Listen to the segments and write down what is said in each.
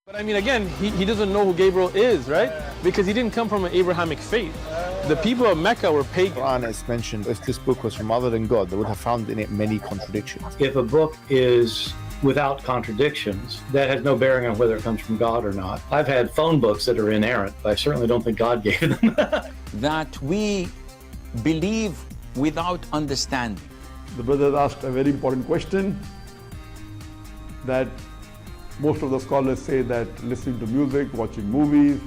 But I mean, again, he doesn't know who Gabriel is, right? Because he didn't come from an Abrahamic faith. The people of Mecca were pagan. The Quran is mentioned, if this book was from other than God, they would have found in it many contradictions. If a book is without contradictions, that has no bearing on whether it comes from God or not. I've had phone books that are inerrant, but I certainly don't think God gave them. That we believe without understanding. The brother asked a very important question, that most of the scholars say that listening to music, watching movies,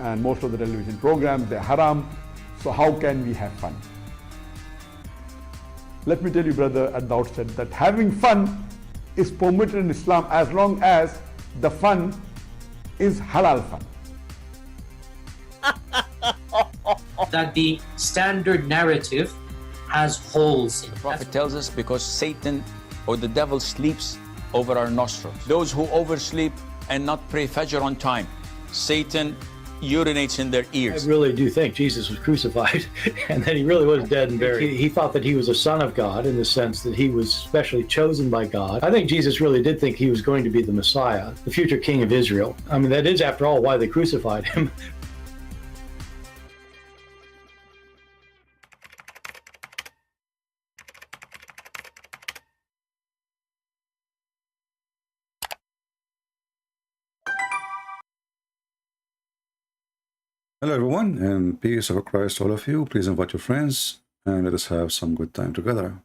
and most of the television programs, they're haram. So how can we have fun? Let me tell you, brother, at the outset, that having fun is permitted in Islam as long as the fun is halal fun. That the standard narrative has holes in it. The Prophet tells us because Satan or the devil sleeps over our nostrils. Those who oversleep and not pray Fajr on time, Satan urinates in their I ears. really do think Jesus was crucified and that he really was dead and buried. He thought that he was a son of God in the sense that he was specially chosen by God. I think Jesus really did think he was going to be the Messiah, the future king of Israel. I mean, that is, after all, why they crucified him. Hello everyone, and peace of Christ to all of you. Please invite your friends and let us have some good time together.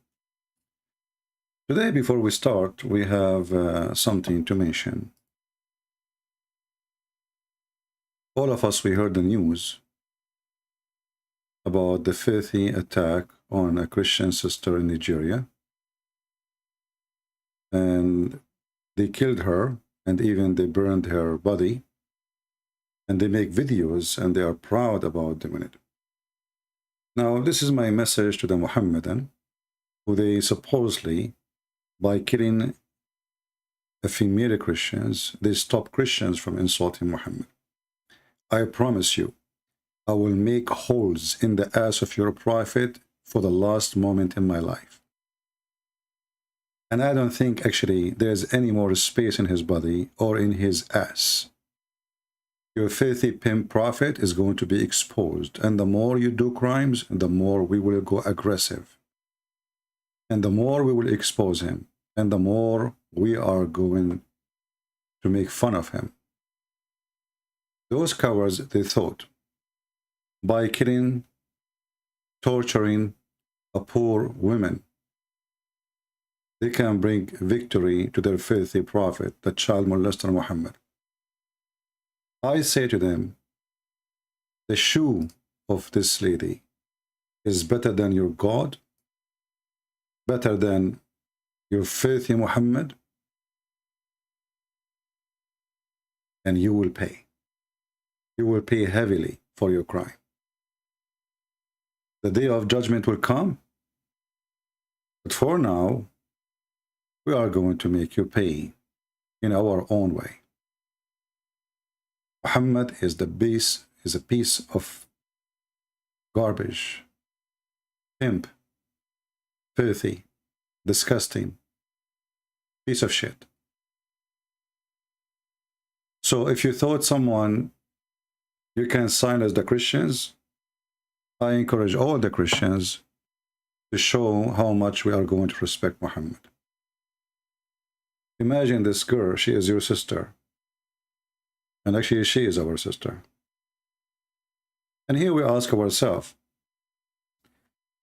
Today, before we start, we have something to mention. All of us, we heard the news about the filthy attack on a Christian sister in Nigeria. And they killed her, and even they burned her body. And they make videos and they are proud about doing it. Now, this is my message to the Mohammedan, who they supposedly, by killing the female Christians, they stop Christians from insulting Muhammad. I promise you, I will make holes in the ass of your prophet for the last moment in my life. And I don't think actually there's any more space in his body or in his ass. Your filthy pimp prophet is going to be exposed. And the more you do crimes, the more we will go aggressive. And the more we will expose him. And the more we are going to make fun of him. Those cowards, they thought, by killing, torturing a poor woman, they can bring victory to their filthy prophet, the child molester Muhammad. I say to them, the shoe of this lady is better than your God, better than your filthy Muhammad, and you will pay. You will pay heavily for your crime. The day of judgment will come, but for now, we are going to make you pay in our own way. Muhammad is a piece of garbage, pimp, filthy, disgusting, piece of shit. So if you thought someone you can sign as the Christians, I encourage all the Christians to show how much we are going to respect Muhammad. Imagine this girl, she is your sister. And actually, she is our sister. And here we ask ourselves,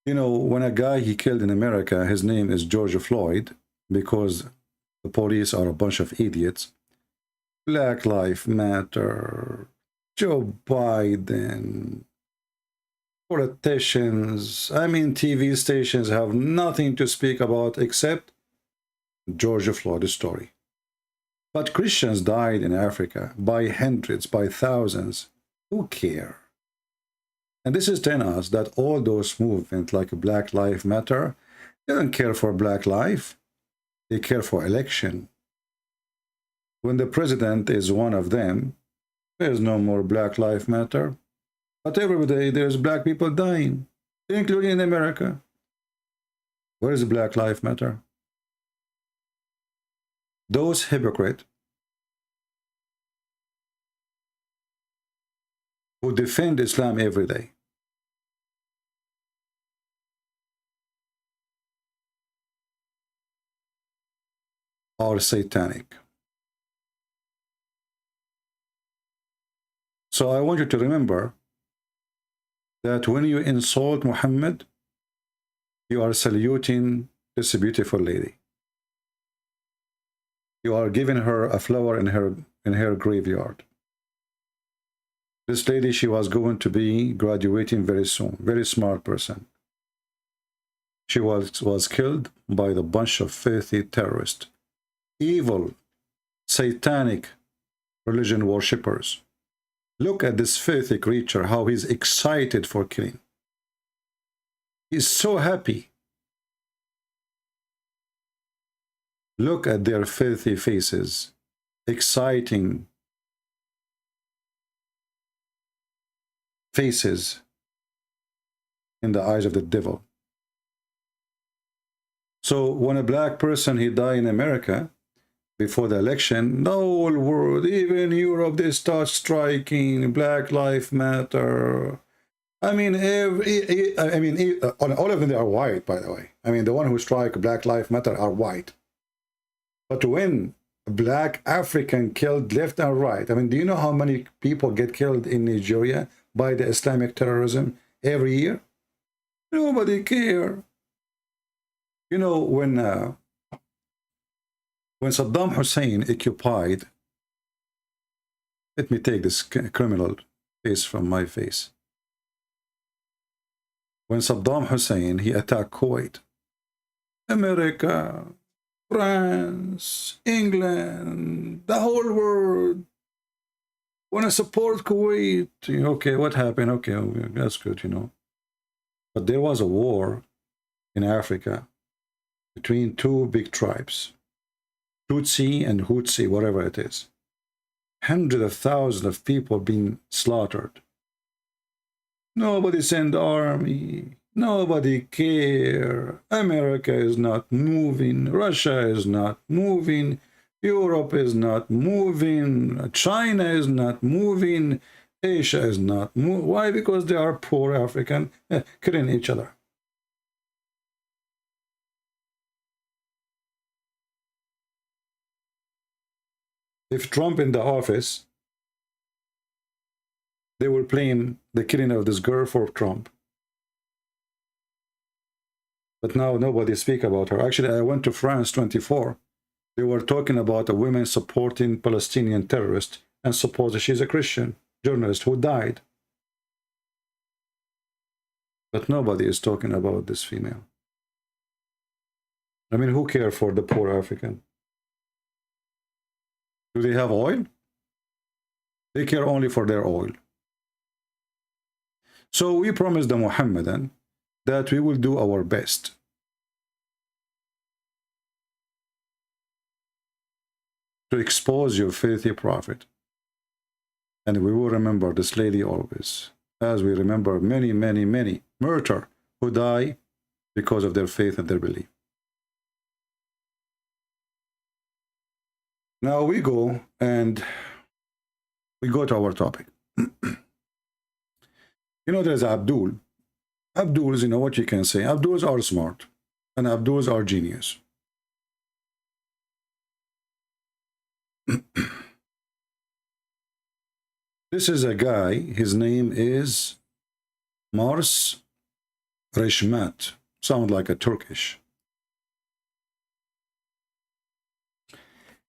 you know, when a guy he killed in America, his name is George Floyd, because the police are a bunch of idiots. Black Lives Matter, Joe Biden, politicians, I mean, TV stations have nothing to speak about except George Floyd's story. But Christians died in Africa by hundreds, by thousands. Who care? And this is telling us that all those movements like Black Lives Matter, they don't care for black life. They care for election. When the president is one of them, there's no more Black Lives Matter. But every day there's black people dying, including in America. Where is Black Lives Matter? Those hypocrites who defend Islam every day are satanic. So I want you to remember that when you insult Muhammad, you are saluting this beautiful lady. You are giving her a flower in her graveyard. This lady, she was going to be graduating very soon. Very smart person. She was killed by the bunch of filthy terrorists, evil, satanic religion worshippers. Look at this filthy creature, how he's excited for killing. He's so happy. Look at their filthy faces, exciting faces in the eyes of the devil. So when a black person, he died in America before the election, the whole world, even Europe, they start striking Black Lives Matter. I mean, all of them, they are white, by the way. I mean, the one who strike Black Lives Matter are white. But when a black African killed left and right, I mean, do you know how many people get killed in Nigeria by the Islamic terrorism every year? Nobody care. You know, when Saddam Hussein occupied, let me take this criminal face from my face. When Saddam Hussein, he attacked Kuwait, America, France, England, the whole world want to support Kuwait. Okay, what happened? Okay, that's good, you know. But there was a war in Africa between two big tribes, Tutsi and Hutsi, whatever it is. Hundreds of thousands of people being slaughtered. Nobody sent army. Nobody care. America is not moving. Russia is not moving. Europe is not moving. China is not moving. Asia is not moving. Why? Because they are poor African killing each other. If Trump in the office, they will blame the killing of this girl for Trump. But now nobody speak about her. Actually, I went to France 24. They were talking about a woman supporting Palestinian terrorists and suppose she's a Christian journalist who died. But nobody is talking about this female. I mean, who cares for the poor African? Do they have oil? They care only for their oil. So we promised the Muhammadan that we will do our best to expose your filthy prophet. And we will remember this lady always, as we remember many, many, many martyrs who die because of their faith and their belief. Now we go to our topic. You know, there's Abdul. Abduls, you know what you can say. Abduls are smart and Abduls are genius. This is a guy, his name is Mars Reshmat. Sound like a Turkish.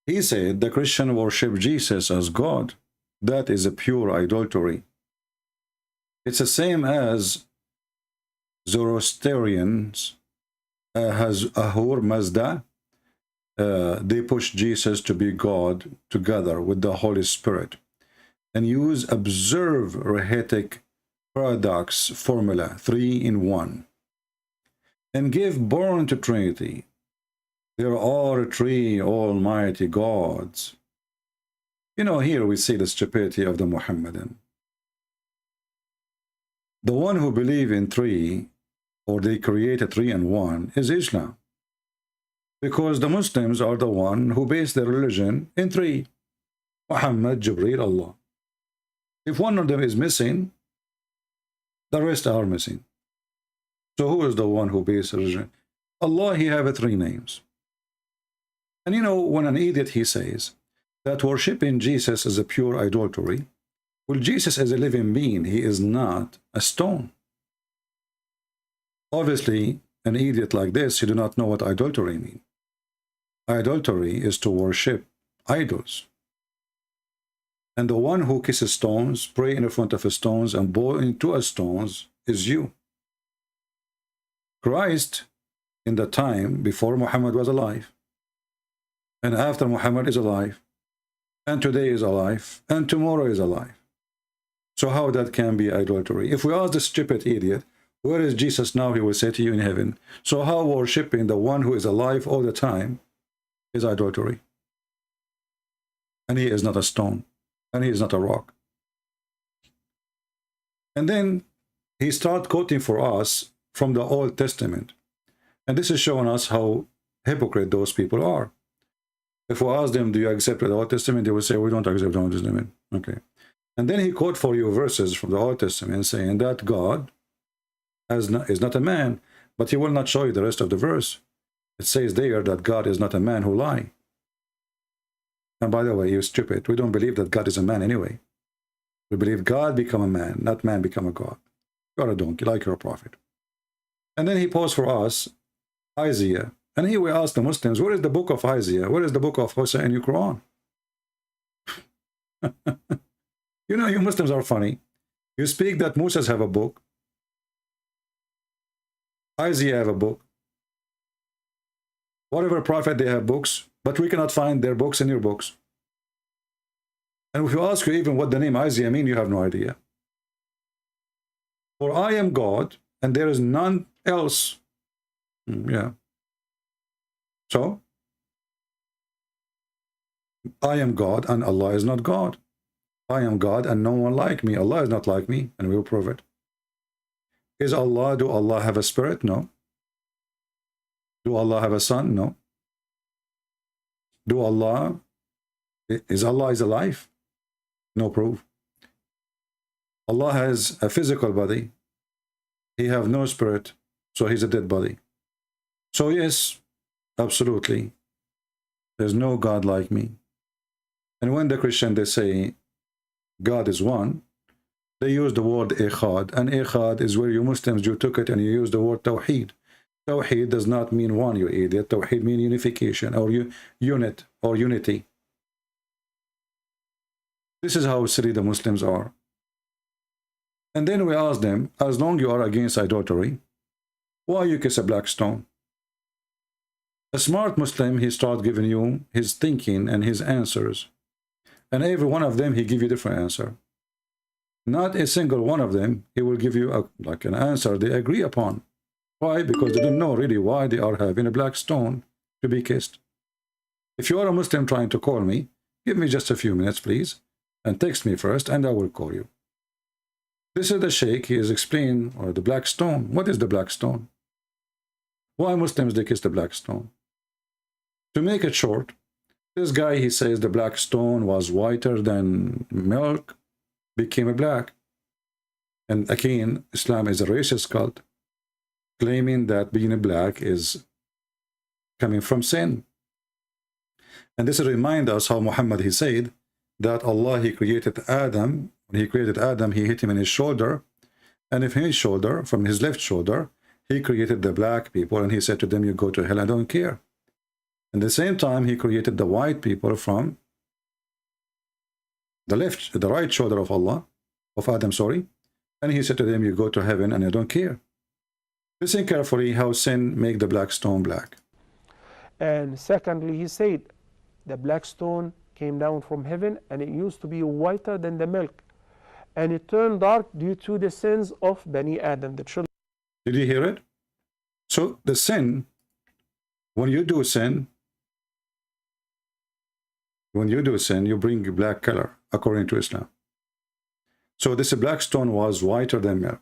He said the Christian worship Jesus as God. That is a pure idolatry. It's the same as Zoroastrians has Ahur Mazda. They push Jesus to be God together with the Holy Spirit and use observe Rahatic paradox formula 3 in 1 and give born to Trinity. There are 3 almighty gods. You know, here we see the stupidity of the Muhammadan. The one who believe in 3, or they create a 3 and 1, is Islam. Because the Muslims are the one who base their religion in 3. Muhammad, Jibreel, Allah. If one of them is missing, the rest are missing. So who is the one who based religion? Allah, he have 3 names. And you know, when an idiot, he says that worshiping Jesus is a pure idolatry, well, Jesus is a living being. He is not a stone. Obviously, an idiot like this, he do not know what idolatry means. Idolatry is to worship idols. And the one who kisses stones, pray in front of stones, and bow into a stones is you. Christ, in the time before Muhammad was alive, and after Muhammad is alive, and today is alive, and tomorrow is alive. So how that can be idolatry? If we ask the stupid idiot, where is Jesus now? He will say to you, in heaven. So how worshiping the one who is alive all the time is idolatry? And he is not a stone, and he is not a rock. And then he starts quoting for us from the Old Testament. And this is showing us how hypocrite those people are. If we ask them, do you accept the Old Testament? They will say, we don't accept the Old Testament. Okay. And then he quote for you verses from the Old Testament saying that God is not a man, but he will not show you the rest of the verse. It says there that God is not a man who lie. And by the way, you're stupid. We don't believe that God is a man anyway. We believe God become a man, not man become a God. You're a donkey, like you're a prophet. And then he posed for us Isaiah. And here we ask the Muslims, where is the book of Isaiah? Where is the book of Hosea in your Quran? You know, you Muslims are funny. You speak that Moses have a book. Isaiah have a book. Whatever prophet, they have books, but we cannot find their books in your books. And if you ask you even what the name Isaiah mean, you have no idea. For I am God, and there is none else. Yeah. So, I am God, and Allah is not God. I am God, and no one like me. Allah is not like me, and we will prove it. Do Allah have a spirit? No. Do Allah have a son? No. Is Allah alive? No proof. Allah has a physical body. He have no spirit, so he's a dead body. So yes, absolutely, there's no God like me. And when the Christian, they say God is one, they use the word echad, and echad is where you Muslims, you took it and you use the word tawheed. Tawheed does not mean one, you idiot. Tawheed means unification, or unit, or unity. This is how silly the Muslims are. And then we ask them, as long you are against idolatry, why you kiss a black stone? A smart Muslim, he starts giving you his thinking and his answers. And every one of them, he give you a different answer. Not a single one of them, he will give you like an answer they agree upon. Why? Because they don't know really why they are having a black stone to be kissed. If you are a Muslim trying to call me, give me just a few minutes, please, and text me first, and I will call you. This is the Sheikh, he is explaining, or the black stone. What is the black stone? Why Muslims, they kiss the black stone? To make it short, this guy, he says the black stone was whiter than milk, became black. And again, Islam is a racist cult, claiming that being black is coming from sin. And this reminds us how Muhammad, he said that Allah, he created Adam. When he created Adam, he hit him in his shoulder, and from his shoulder, from his left shoulder, he created the black people, and he said to them, you go to hell, I don't care. At the same time, he created the white people from the right shoulder of Allah, of Adam, sorry, and he said to them, you go to heaven, and I don't care. Listen carefully how sin make the black stone black. And secondly, he said, the black stone came down from heaven, and it used to be whiter than the milk, and it turned dark due to the sins of Bani Adam, the children. Did you hear it? So the sin, when you do sin, you bring black color, according to Islam. So this black stone was whiter than milk.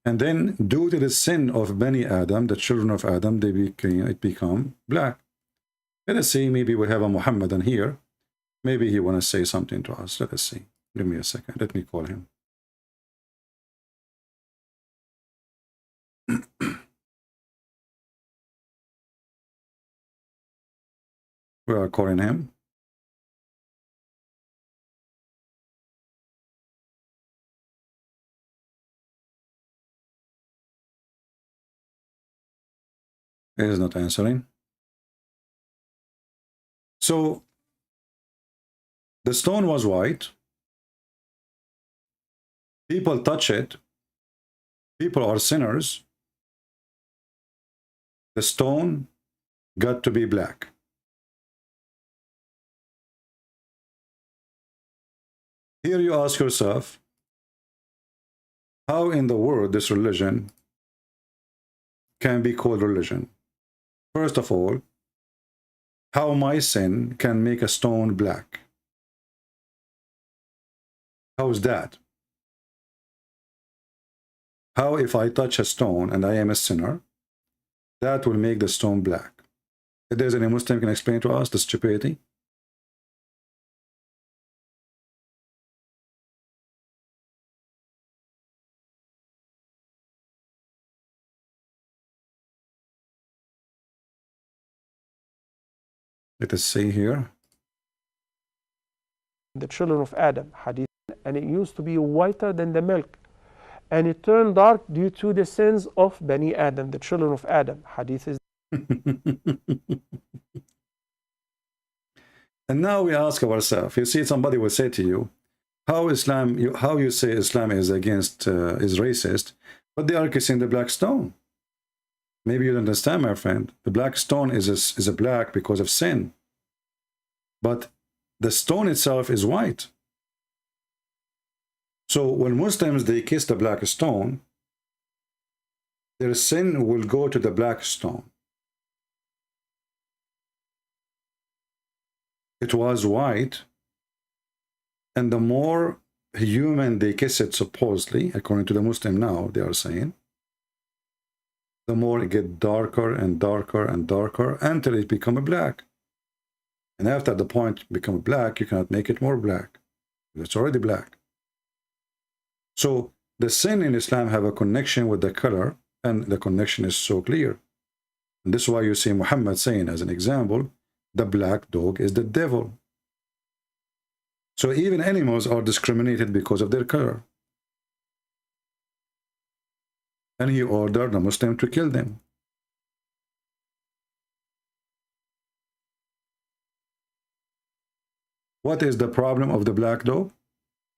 And then, due to the sin of Bani Adam, the children of Adam, it become black. Let us see, maybe we have a Muhammadan here. Maybe he want to say something to us. Let us see. Give me a second. Let me call him. We are calling him. He is not answering. So the stone was white. People touch it. People are sinners. The stone got to be black. Here you ask yourself, how in the world this religion can be called religion? First of all, how my sin can make a stone black? How is that? How if I touch a stone and I am a sinner, that will make the stone black? If there's any Muslim can explain to us the stupidity. Let us see here. The children of Adam, hadith, and it used to be whiter than the milk, and it turned dark due to the sins of Bani Adam, the children of Adam. Hadith is. And now we ask ourselves, you see, somebody will say to you, how you say Islam is against, is racist, but they are kissing the black stone. Maybe you don't understand, my friend. The black stone is a black because of sin. But the stone itself is white. So when Muslims, they kiss the black stone, their sin will go to the black stone. It was white, and the more human they kiss it, supposedly, according to the Muslim now, they are saying, the more it gets darker and darker and darker until it becomes black. And after the point become black, you cannot make it more black. It's already black. So the sin in Islam have a connection with the color, and the connection is so clear. And this is why you see Muhammad saying, as an example, the black dog is the devil. So even animals are discriminated because of their color. And he ordered the Muslim to kill them. What is the problem of the black dog?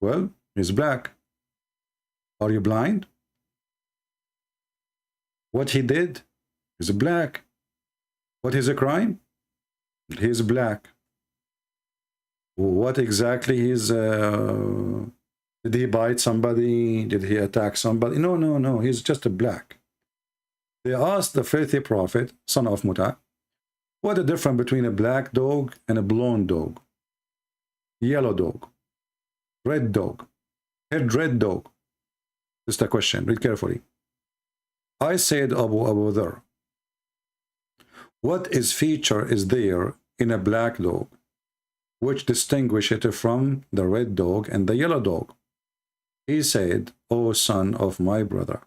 Well, he's black. Are you blind? What he did is black. What is a crime? He's black. What exactly is... did he bite somebody? Did he attack somebody? No, no, no. He's just a black. They asked the filthy prophet, son of Muta, what the difference between a black dog and a blonde dog? Yellow dog, red dog, red dog. This is the question. Read carefully. I said, Abu Dharr, what is feature is there in a black dog which distinguish it from the red dog and the yellow dog? He said, O son of my brother,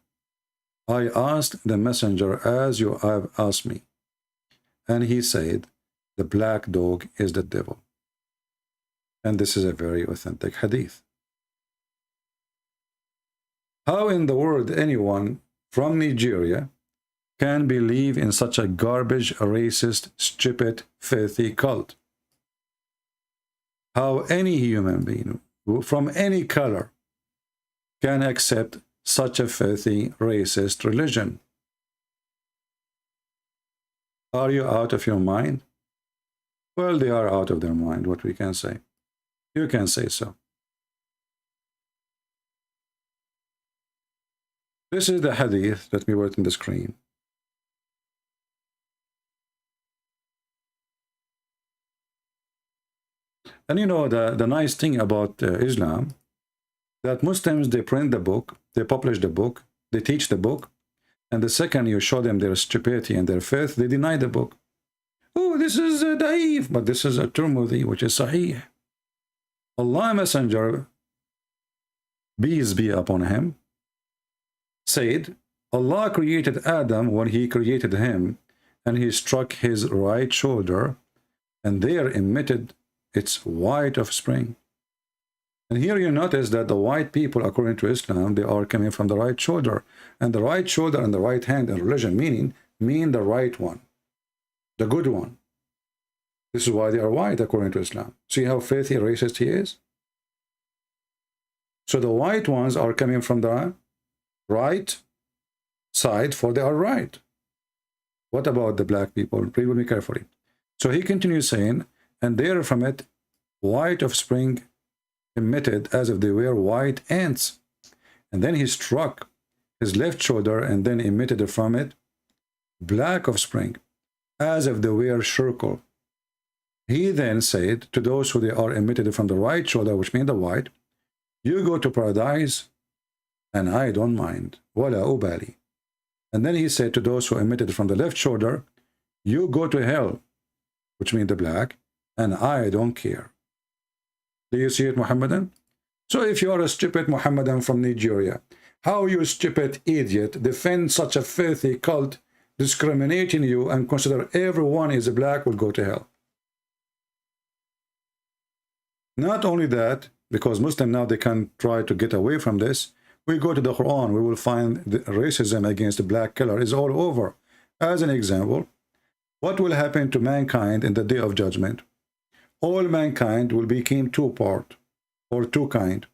I asked the messenger as you have asked me. And he said, the black dog is the devil. And this is a very authentic hadith. How in the world anyone from Nigeria can believe in such a garbage, racist, stupid, filthy cult? How any human being from any color can accept such a filthy, racist religion? Are you out of your mind? Well, they are out of their mind, what we can say. You can say so. This is the hadith that we wrote in the screen. And you know, the nice thing about Islam, that Muslims, they print the book, they publish the book, they teach the book, and the second you show them their stupidity and their faith, they deny the book. Oh, this is da'if, but this is a Tirmidhi, which is sahih. Allah Messenger peace be upon him, said, Allah created Adam when he created him, and he struck his right shoulder, and there emitted its white offspring. And here you notice that the white people, according to Islam, they are coming from the right shoulder. And the right shoulder and the right hand in religion mean the right one, the good one. This is why they are white, according to Islam. See how filthy racist he is? So the white ones are coming from the right side, for they are right. What about the black people? Read with me carefully. So he continues saying, and there from it white offspring emitted as if they were white ants. And then he struck his left shoulder, and then emitted from it black offspring, as if they were charcoal. He then said to those who they are emitted from the right shoulder, which means the white, you go to paradise, and I don't mind. Wala ubali. And then he said to those who emitted from the left shoulder, you go to hell, which means the black, and I don't care. Do you see it, Muhammadan? So if you are a stupid Muhammadan from Nigeria, how you stupid idiot defend such a filthy cult, discriminating you and consider everyone is black will go to hell? Not only that, because Muslim now they can try to get away from this, we go to the Quran, we will find the racism against the black killer is all over. As an example, what will happen to mankind in the day of judgment? All mankind will become two part, or two kind.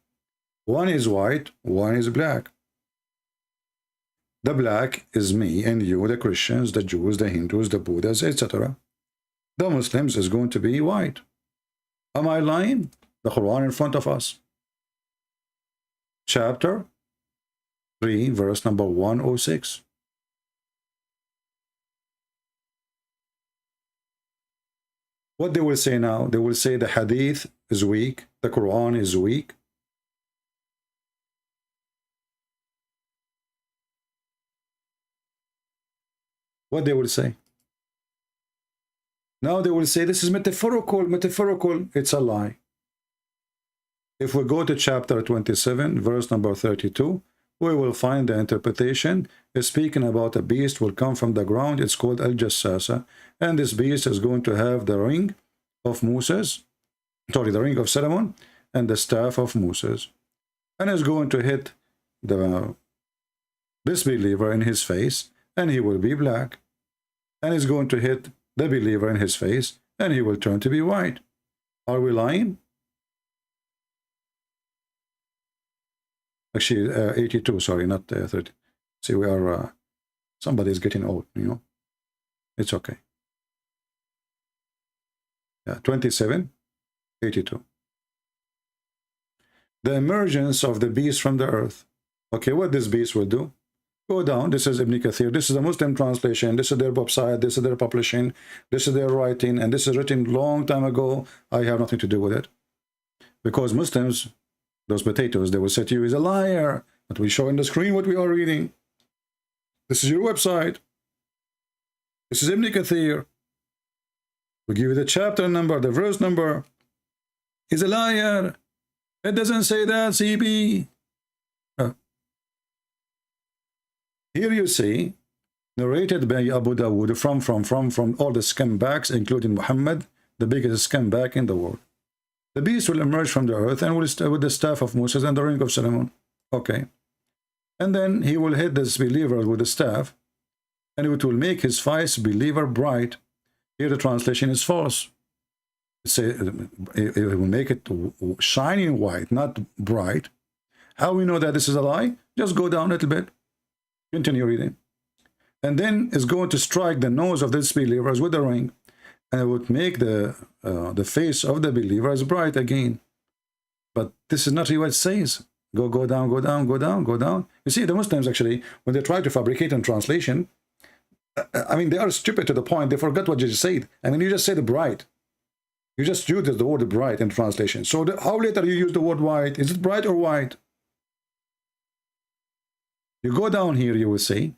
One is white, one is black. The black is me and you, the Christians, the Jews, the Hindus, the Buddhas, etc. The Muslims is going to be white. Am I lying? The Quran in front of us. Chapter 3, verse number 106. What they will say now? They will say the Hadith is weak, the Quran is weak. What they will say? Now they will say this is metaphorical, metaphorical. It's a lie. If we go to chapter 27, verse number 32, we will find the interpretation is speaking about a beast will come from the ground. It's called Al-Jassasa. And this beast is going to have the ring of Moses, sorry, the ring of Solomon and the staff of Moses. And is going to hit the disbeliever in his face, and he will be black. And is going to hit the believer in his face, and he will turn to be white. Are we lying? Actually, 82, sorry, not 30. See, we are, somebody's getting old, you know. It's okay. Yeah, 27, 82. The emergence of the beast from the earth. Okay, what this beast will do? Go down. This is Ibn Kathir. This is a Muslim translation. This is their website. This is their publishing. This is their writing. And this is written long time ago. I have nothing to do with it. Because Muslims, those potatoes, they will say to you, he's a liar. But we show on the screen what we are reading. This is your website. This is Ibn Kathir. We give you the chapter number, the verse number. He's a liar. It doesn't say that, CB. Here you see, narrated by Abu Dawood from all the scumbags, including Muhammad, the biggest scumbag in the world. The beast will emerge from the earth and will stay with the staff of Moses and the ring of Solomon. Okay. And then he will hit this believer with the staff, and it will make his face believer bright. Here the translation is false. It will make it shining white, not bright. How we know that this is a lie? Just go down a little bit. Continue reading. And then is going to strike the nose of this believers with the ring, and it would make the face of the believers bright again. But this is not what it says. Go down, go down, go down, go down. You see, the Muslims actually, when they try to fabricate a translation, I mean, they are stupid to the point they forgot what you just said. I mean, you just said bright. You just used the word bright in translation. So how later you use the word white? Is it bright or white? You go down here, you will see.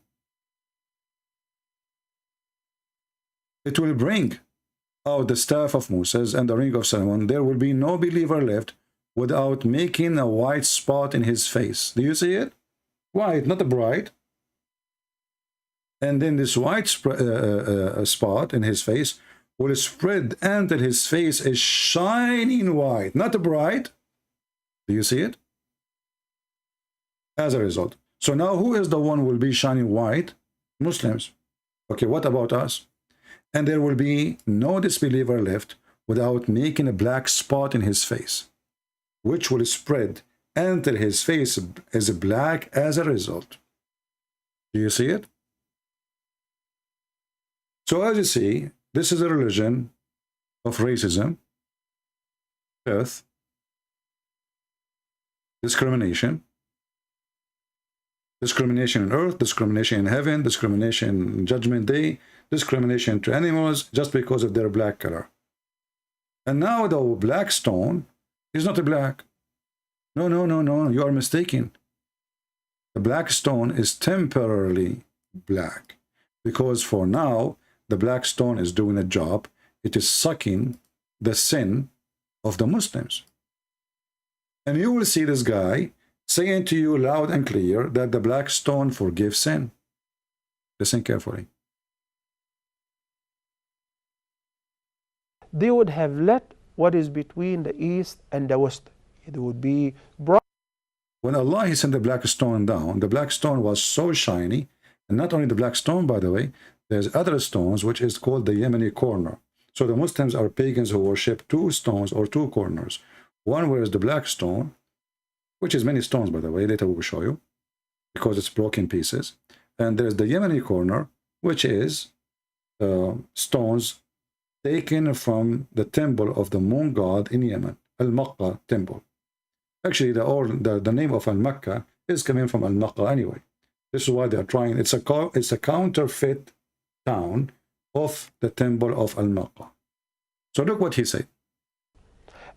It will bring out the staff of Moses and the ring of Solomon. There will be no believer left without making a white spot in his face. Do you see it? White, not bright. And then this white spot in his face will spread until his face is shining white, not bright. Do you see it? As a result. So now who is the one who will be shining white? Muslims. Okay, what about us? And there will be no disbeliever left without making a black spot in his face, which will spread until his face is black as a result. Do you see it? So as you see, this is a religion of racism, death, discrimination, discrimination on earth, discrimination in heaven, discrimination in judgment day, discrimination to animals just because of their black color. And now the black stone is not a black. No, no, no, no, you are mistaken. The black stone is temporarily black because for now, the black stone is doing a job. It is sucking the sin of the Muslims. And you will see this guy saying to you loud and clear that the black stone forgives sin. Listen carefully. They would have let what is between the east and the west. It would be bright. When Allah he sent the black stone down, the black stone was so shiny, and not only the black stone, by the way, there's other stones which is called the Yemeni corner. So the Muslims are pagans who worship two stones or two corners. One where is the black stone, which is many stones, by the way, later we will show you, because it's broken pieces. And there's the Yemeni corner, which is stones taken from the temple of the moon god in Yemen, Al-Makkah temple. Actually, the name of Al-Makkah is coming from Al-Makkah anyway. This is why they are trying. It's a counterfeit town of the temple of Al-Makkah. So look what he said.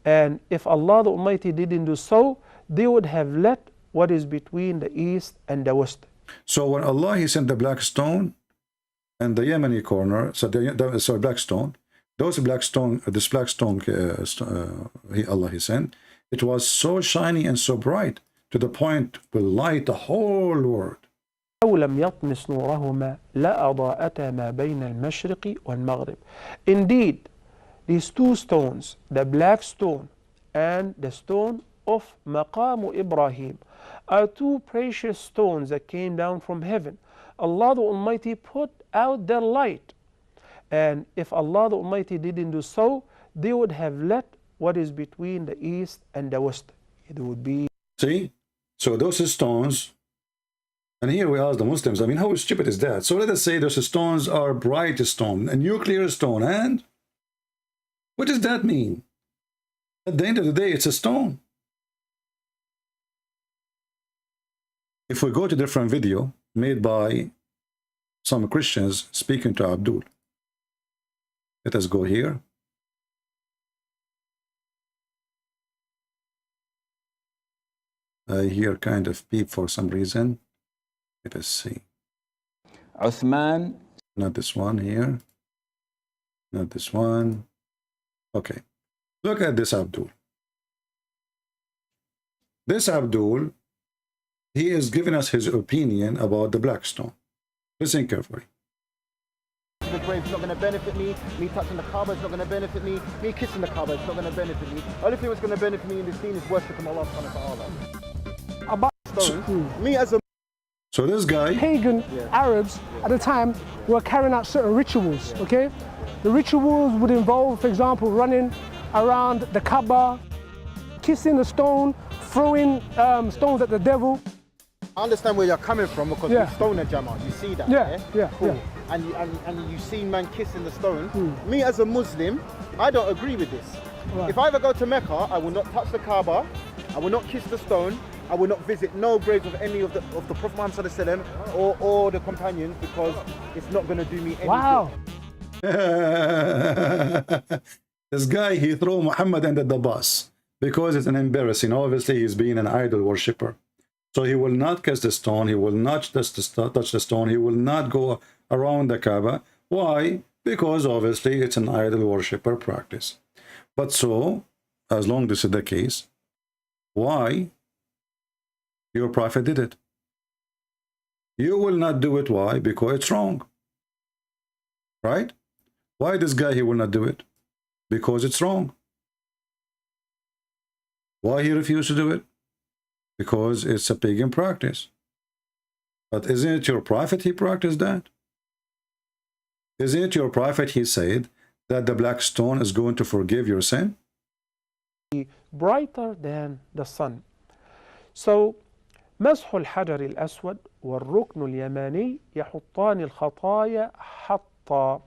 And if Allah the Almighty didn't do so, they would have let what is between the east and the west. So when Allah he sent the black stone and the Yemeni corner, so black stone, those black stone, this black stone, Allah he sent, it was so shiny and so bright to the point will light the whole world. لم يطمس نورهما لأضاءتا ما بين المشرق والمغرب. Indeed, these two stones, the black stone and the stone of Maqam Ibrahim, are two precious stones that came down from heaven. Allah the Almighty put out their light. And if Allah the Almighty didn't do so, they would have let what is between the east and the west. It would be... See? So those stones, and here we ask the Muslims, I mean, how stupid is that? So let us say those stones are bright stone, a nuclear stone, and what does that mean? At the end of the day, it's a stone. If we go to different video made by some Christians speaking to Abdul, let us go here. I hear kind of beep for some reason. Let us see. Uthman. Not this one here. Not this one. Okay. Look at this Abdul. This Abdul, he is giving us his opinion about the black stone. Listen carefully. The grave's not going to benefit me. Me touching the Kaaba is not going to benefit me. Me kissing the Kaaba is not going to benefit me. Only thing that's going to benefit me in this deen is worshipping Allah subhanahu wa ta'ala. About stones, me as a... So this guy... Pagan Arabs at the time were carrying out certain rituals, okay? The rituals would involve, for example, running around the Kaaba, kissing the stone, throwing stones at the devil. I understand where you're coming from because the stone are Jama, you see that, cool. And you see man kissing the stone. Me as a Muslim, I don't agree with this. Right. If I ever go to Mecca, I will not touch the Kaaba, I will not kiss the stone, I will not visit no graves of any of the Prophet Muhammad Sallallahu Alaihi Wasallam or the companions because it's not going to do me any good. This guy, he threw Muhammad under the bus because it's an embarrassing. Obviously, he's being an idol worshipper. So he will not kiss the stone, he will not touch the stone, he will not go around the Kaaba. Why? Because obviously it's an idol worshipper practice. But so, as long as this is the case, why your prophet did it. You will not do it. Why? Because it's wrong. Right? Why this guy, he will not do it? Because it's wrong. Why he refused to do it? Because it's a pagan practice. But isn't it your prophet he practiced that? Isn't it your prophet he said that the black stone is going to forgive your sin? Brighter than the sun. So مسح الحجر الأسود والركن اليماني يحطان الخطايا حطا.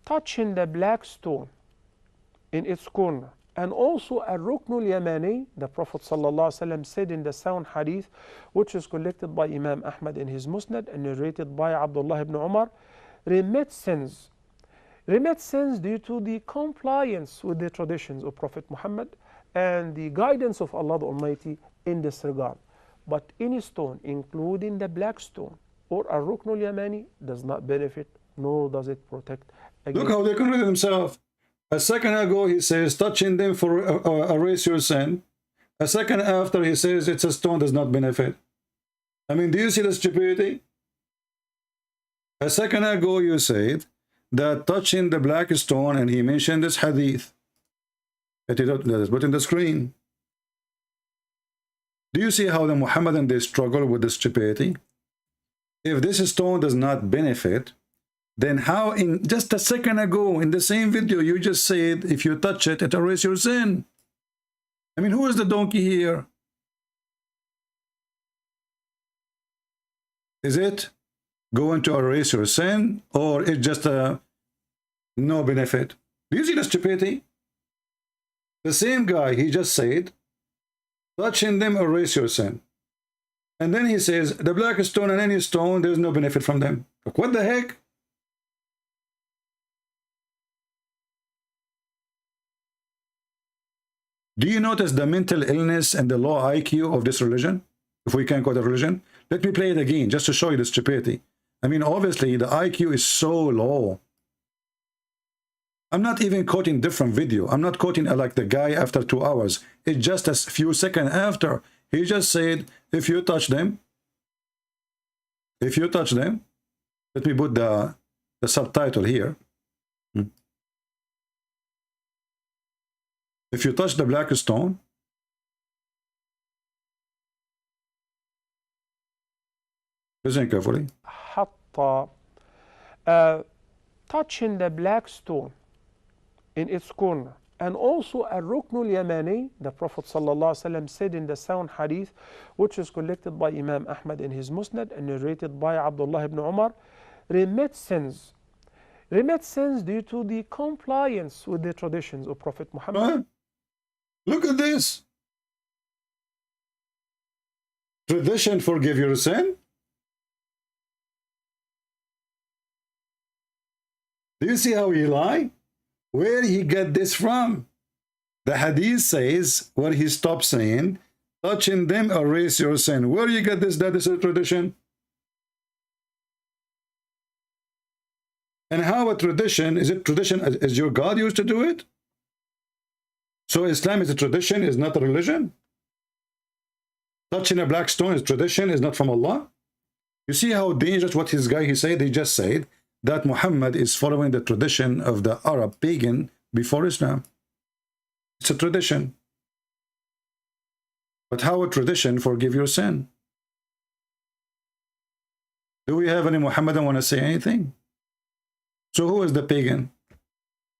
Touching the black stone in its corner, and also الركن اليماني, the Prophet ﷺ said in the sound hadith, which is collected by Imam Ahmad in his Musnad and narrated by Abdullah ibn Umar, remit sins. Remit sins due to the compliance with the traditions of Prophet Muhammad and the guidance of Allah the Almighty in this regard. But any stone, including the black stone or a rukn al-yamani, does not benefit, nor does it protect against. Look how they converted themselves. A second ago he says touching them for erase your sin. A second after he says it's a stone, does not benefit. I mean, do you see the stupidity? A second ago you said that touching the black stone, and he mentioned this hadith that is put in the screen. Do you see how the Muhammadan, they struggle with the stupidity? If this stone does not benefit, then how in just a second ago in the same video you just said if you touch it, it erases your sin? I mean, who is the donkey here? Is it going to erase your sin, or it's just a no benefit? Do you see the stupidity? The same guy, he just said touching them erase your sin, and then he says the black stone and any stone, there's no benefit from them. Like, what the heck? Do you notice the mental illness and the low IQ of this religion? If we can call it a religion. Let me play it again just to show you the stupidity. I mean, obviously the IQ is so low. I'm not even quoting different video. I'm not quoting like the guy after 2 hours. It's just a few seconds after. He just said, if you touch them, let me put the subtitle here. If you touch the black stone, listen carefully. Touching the black stone in its corner, and also al-rukn al-yamani, the Prophet ﷺ said in the sound hadith, which is collected by Imam Ahmad in his Musnad and narrated by Abdullah ibn Umar, remit sins. Remit sins due to the compliance with the traditions of Prophet Muhammad. Look at this. Tradition forgive your sin? Do you see how he lie? Where he get this from? The hadith says, where he stopped saying, touching them erase your sin. Where you get this? That is a tradition. And how a tradition, is it tradition as your God used to do it? So Islam is a tradition, is not a religion? Touching a black stone is tradition, is not from Allah? You see how dangerous what his guy, he said? He just said that Muhammad is following the tradition of the Arab pagan before Islam. It's a tradition. But how a tradition forgive your sin? Do we have any Muhammadan want to say anything? So who is the pagan?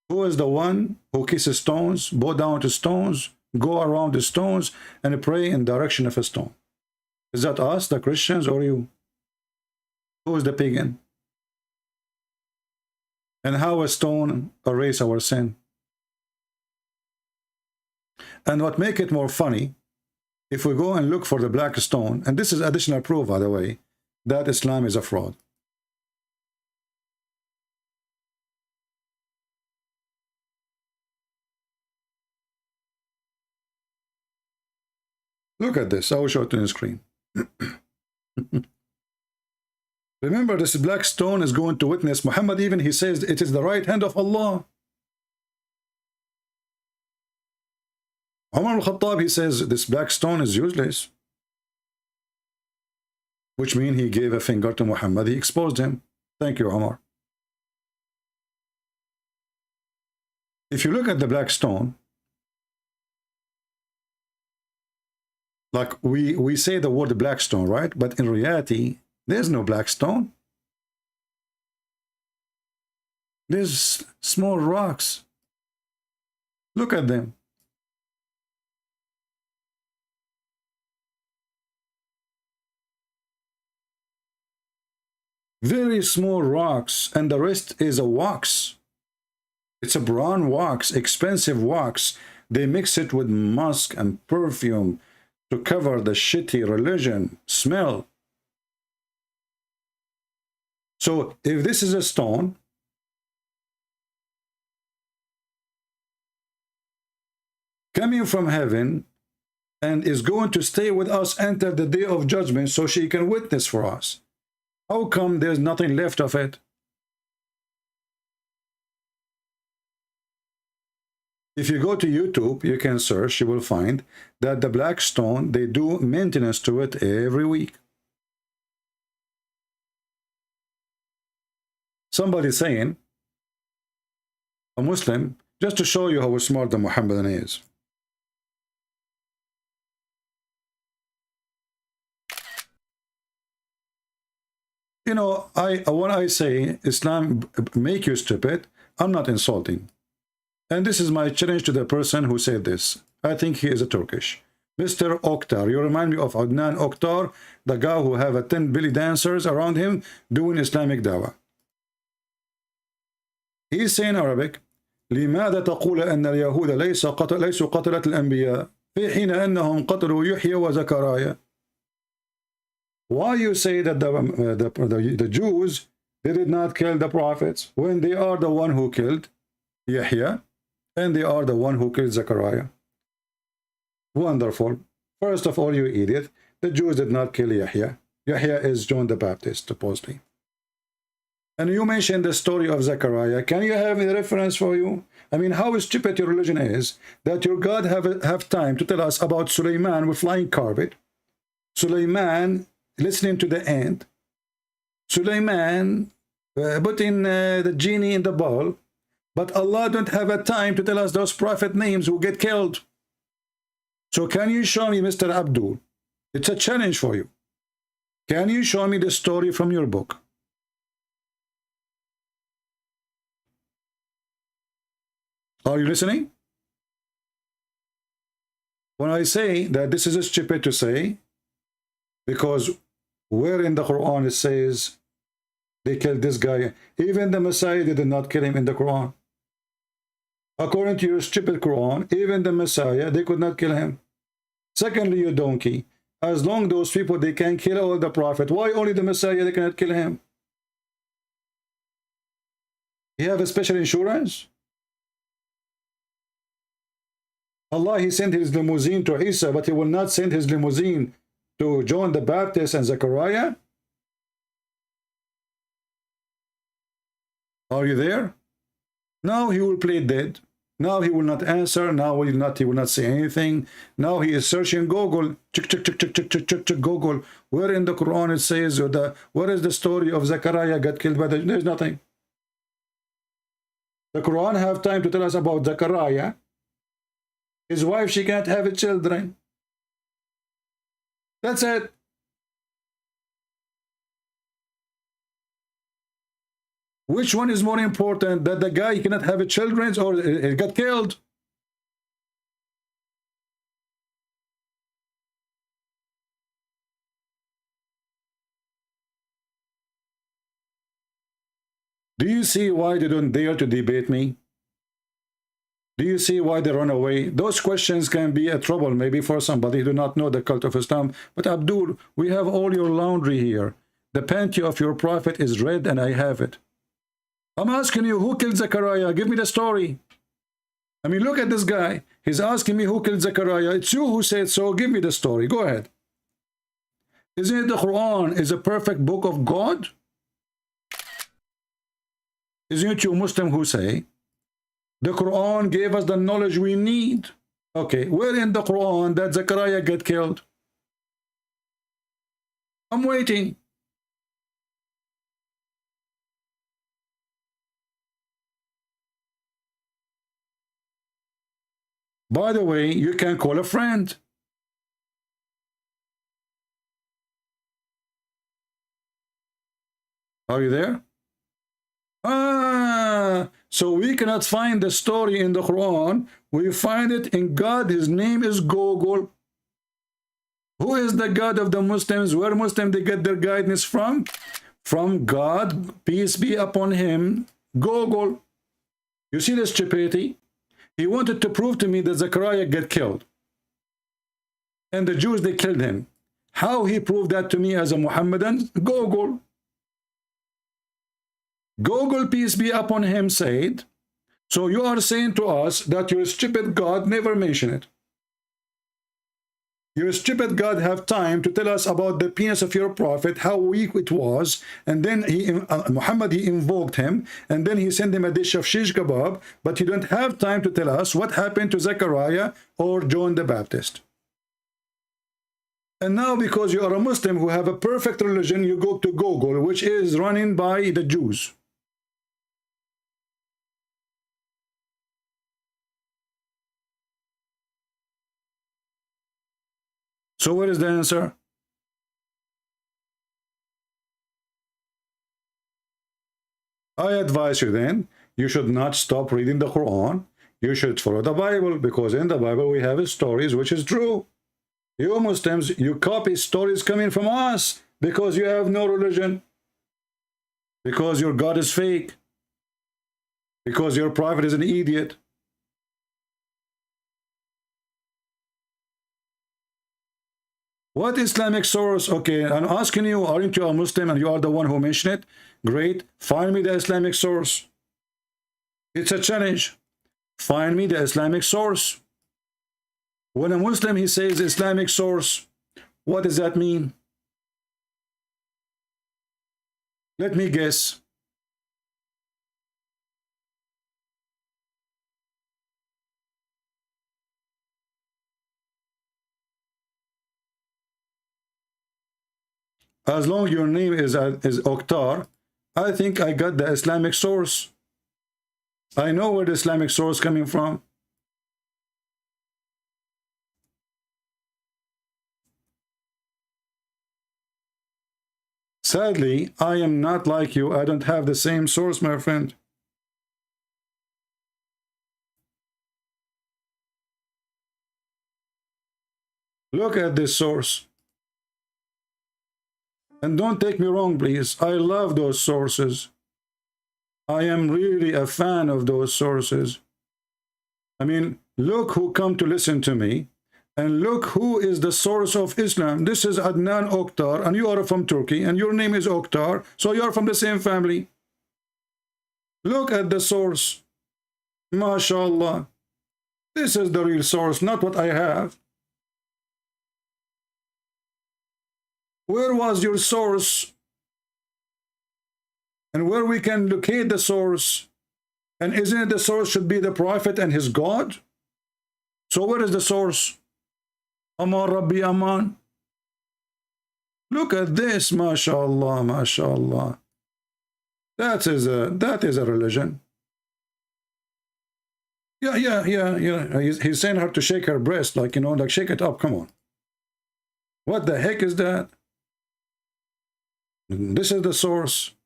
Who is the one who kisses stones, bow down to stones, go around the stones, and pray in the direction of a stone? Is that us, the Christians, or you? Who is the pagan? And how a stone erase our sin? And what make it more funny, if we go and look for the black stone, and this is additional proof, by the way, that Islam is a fraud. Look at this. I will show it on the screen. Remember, this black stone is going to witness Muhammad. Even he says it is the right hand of Allah. Umar al-Khattab, he says this black stone is useless, which means he gave a finger to Muhammad. He exposed him. Thank you, Umar. If you look at the black stone, like we say the word black stone, right? But in reality, there's no black stone. There's small rocks. Look at them. Very small rocks, and the rest is a wax. It's a brown wax, expensive wax. They mix it with musk and perfume to cover the shitty religion smell. So if this is a stone, coming from heaven and is going to stay with us until the day of judgment so she can witness for us, how come there's nothing left of it? If you go to YouTube, you can search, you will find that the black stone, they do maintenance to it every week. Somebody saying, a Muslim, just to show you how smart the Muhammadan is. You know, when I say Islam make you stupid, I'm not insulting. And this is my challenge to the person who said this. I think he is a Turkish. Mr. Oktar, you remind me of Adnan Oktar, the guy who have 10 belly dancers around him doing Islamic dawah. He's saying in Arabic, لماذا تقول أن اليهود ليسوا قتلة الأنبياء في حين أنهم قتلوا يحيى وزكريا? Why you say that the Jews, they did not kill the prophets when they are the one who killed Yahya and they are the one who killed Zechariah? Wonderful. First of all, you idiot, the Jews did not kill Yahya. Yahya is John the Baptist, supposedly. And you mentioned the story of Zechariah. Can you have a reference for you? I mean, how stupid your religion is that your God have time to tell us about Suleiman with flying carpet, Suleiman listening to the ant, Suleiman putting the genie in the bowl, but Allah don't have a time to tell us those prophet names who get killed. So can you show me, Mr. Abdul? It's a challenge for you. Can you show me the story from your book? Are you listening? When I say that this is stupid to say, because where in the Quran it says they killed this guy, even the Messiah, they did not kill him in the Quran. According to your stupid Quran, even the Messiah, they could not kill him. Secondly, you donkey, as long those people, they can kill all the prophet, why only the Messiah, they cannot kill him? You have a special insurance? Allah, he sent his limousine to Isa, but he will not send his limousine to John the Baptist and Zechariah? Are you there? Now he will play dead. Now he will not answer. Now he will not say anything. Now he is searching Google. Check Google. Where in the Quran it says, where is the story of Zechariah got killed by the... There's nothing. The Quran have time to tell us about Zechariah. His wife, she can't have children. That's it. Which one is more important, that the guy cannot have children or he got killed? Do you see why they don't dare to debate me? Do you see why they run away? Those questions can be a trouble maybe for somebody who do not know the cult of Islam. But Abdul, we have all your laundry here. The panty of your prophet is red and I have it. I'm asking you, who killed Zechariah? Give me the story. I mean, look at this guy. He's asking me who killed Zechariah. It's you who said so. Give me the story. Go ahead. Isn't it the Quran is a perfect book of God? Isn't it you Muslim who say the Quran gave us the knowledge we need Okay, where in the Quran that Zechariah get killed? I'm waiting. By the way, you can call a friend. Are you there? So we cannot find the story in the Quran. We find it in God. His name is Google. Who is the God of the Muslims? Where Muslims they get their guidance from? From God, peace be upon him, Google. You see this stupidity? He wanted to prove to me that Zechariah get killed. And the Jews, they killed him. How he proved that to me as a Muhammadan? Google. Google, peace be upon him, said, so you are saying to us that your stupid God never mentioned it. Your stupid God have time to tell us about the penis of your prophet, how weak it was, and then Muhammad, he invoked him, and then he sent him a dish of shish kebab, but you don't have time to tell us what happened to Zechariah or John the Baptist. And now because you are a Muslim who have a perfect religion, you go to Google, which is running by the Jews. So what is the answer? I advise you then, you should not stop reading the Quran. You should follow the Bible, because in the Bible we have stories which is true. You Muslims, you copy stories coming from us because you have no religion. Because your God is fake. Because your prophet is an idiot. What Islamic source? Okay, I'm asking you, aren't you a Muslim and you are the one who mentioned it? Great, find me the Islamic source. It's a challenge. Find me the Islamic source. When a Muslim, he says Islamic source, what does that mean? Let me guess. As long as your name is Oktar, I think I got the Islamic source. I know where the Islamic source coming from. Sadly, I am not like you. I don't have the same source, my friend. Look at this source. And don't take me wrong, please. I love those sources. I am really a fan of those sources. I mean, look who come to listen to me. And look who is the source of Islam. This is Adnan Oktar, and you are from Turkey, and your name is Oktar, so you are from the same family. Look at the source. MashaAllah. This is the real source, not what I have. Where was your source? And where we can locate the source? And isn't it the source should be the prophet and his God? So where is the source? Aman Rabbi Aman. Look at this, mashallah, mashallah. That is a religion. Yeah. He's saying her to shake her breast, like, you know, like shake it up, come on. What the heck is that? This is the source.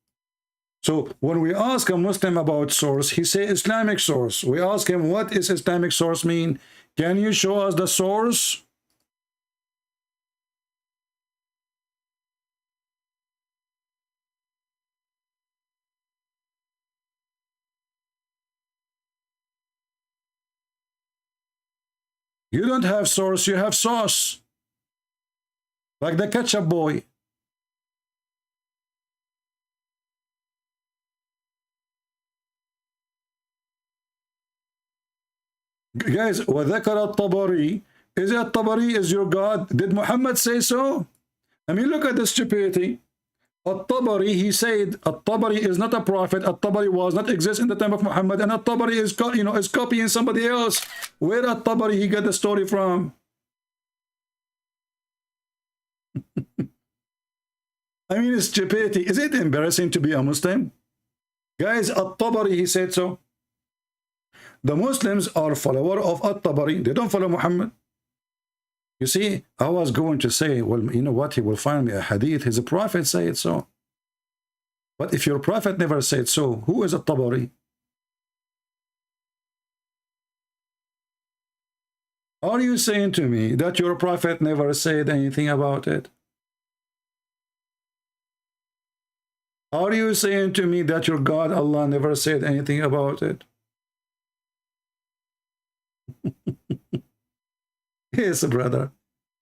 So when we ask a Muslim about source, he say Islamic source. We ask him, what does Islamic source mean? Can you show us the source? You don't have source, you have sauce. Like the ketchup boy. Guys, وَذَكَرَ الطَّبَرِي. Is it Tabari is your God? Did Muhammad say so? I mean, look at the stupidity. At-Tabari, he said, At-Tabari is not a prophet. At-Tabari was not exist in the time of Muhammad, and At-Tabari is, is copying somebody else. Where At-Tabari he got the story from? I mean, it's stupidity. Is it embarrassing to be a Muslim? Guys, At-Tabari, he said so. The Muslims are follower of At-Tabari. They don't follow Muhammad. You see, I was going to say, well, you know what? He will find me a hadith. His prophet said so. But if your prophet never said so, who is At-Tabari? Are you saying to me that your prophet never said anything about it? Are you saying to me that your God, Allah, never said anything about it? Yes, brother.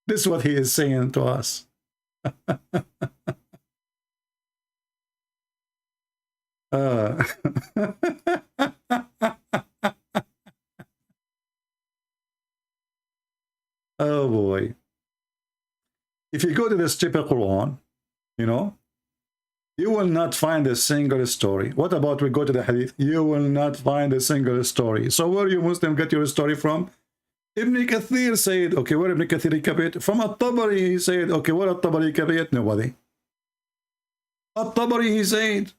This is what he is saying to us. Oh boy. If you go to the stupid Quran, you know, you will not find a single story. What about we go to the hadith? You will not find a single story. So where you Muslim get your story from? Ibn Kathir said, okay, where Ibn Kathir kabit? From At-Tabari, he said, okay, where At-Tabari kabit? Nobody. At-Tabari, he said.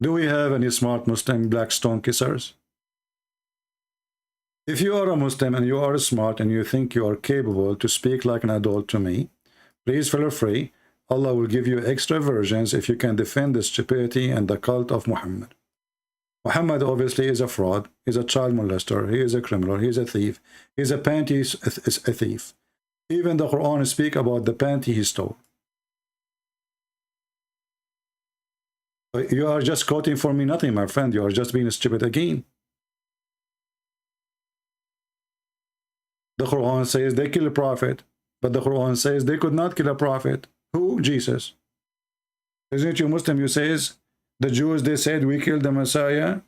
Do we have any smart Muslim black stone kissers? If you are a Muslim and you are smart and you think you are capable to speak like an adult to me, please feel free. Allah will give you extra versions if you can defend the stupidity and the cult of Muhammad. Muhammad obviously is a fraud. He's a child molester. He is a criminal. He's a thief. He's a panty a thief. Even the Quran speaks about the panty he stole. You are just quoting for me nothing, my friend. You are just being stupid again. The Quran says they kill a prophet, but the Quran says they could not kill a prophet. Who? Jesus. Isn't it you Muslim? You says the Jews, they said we killed the Messiah,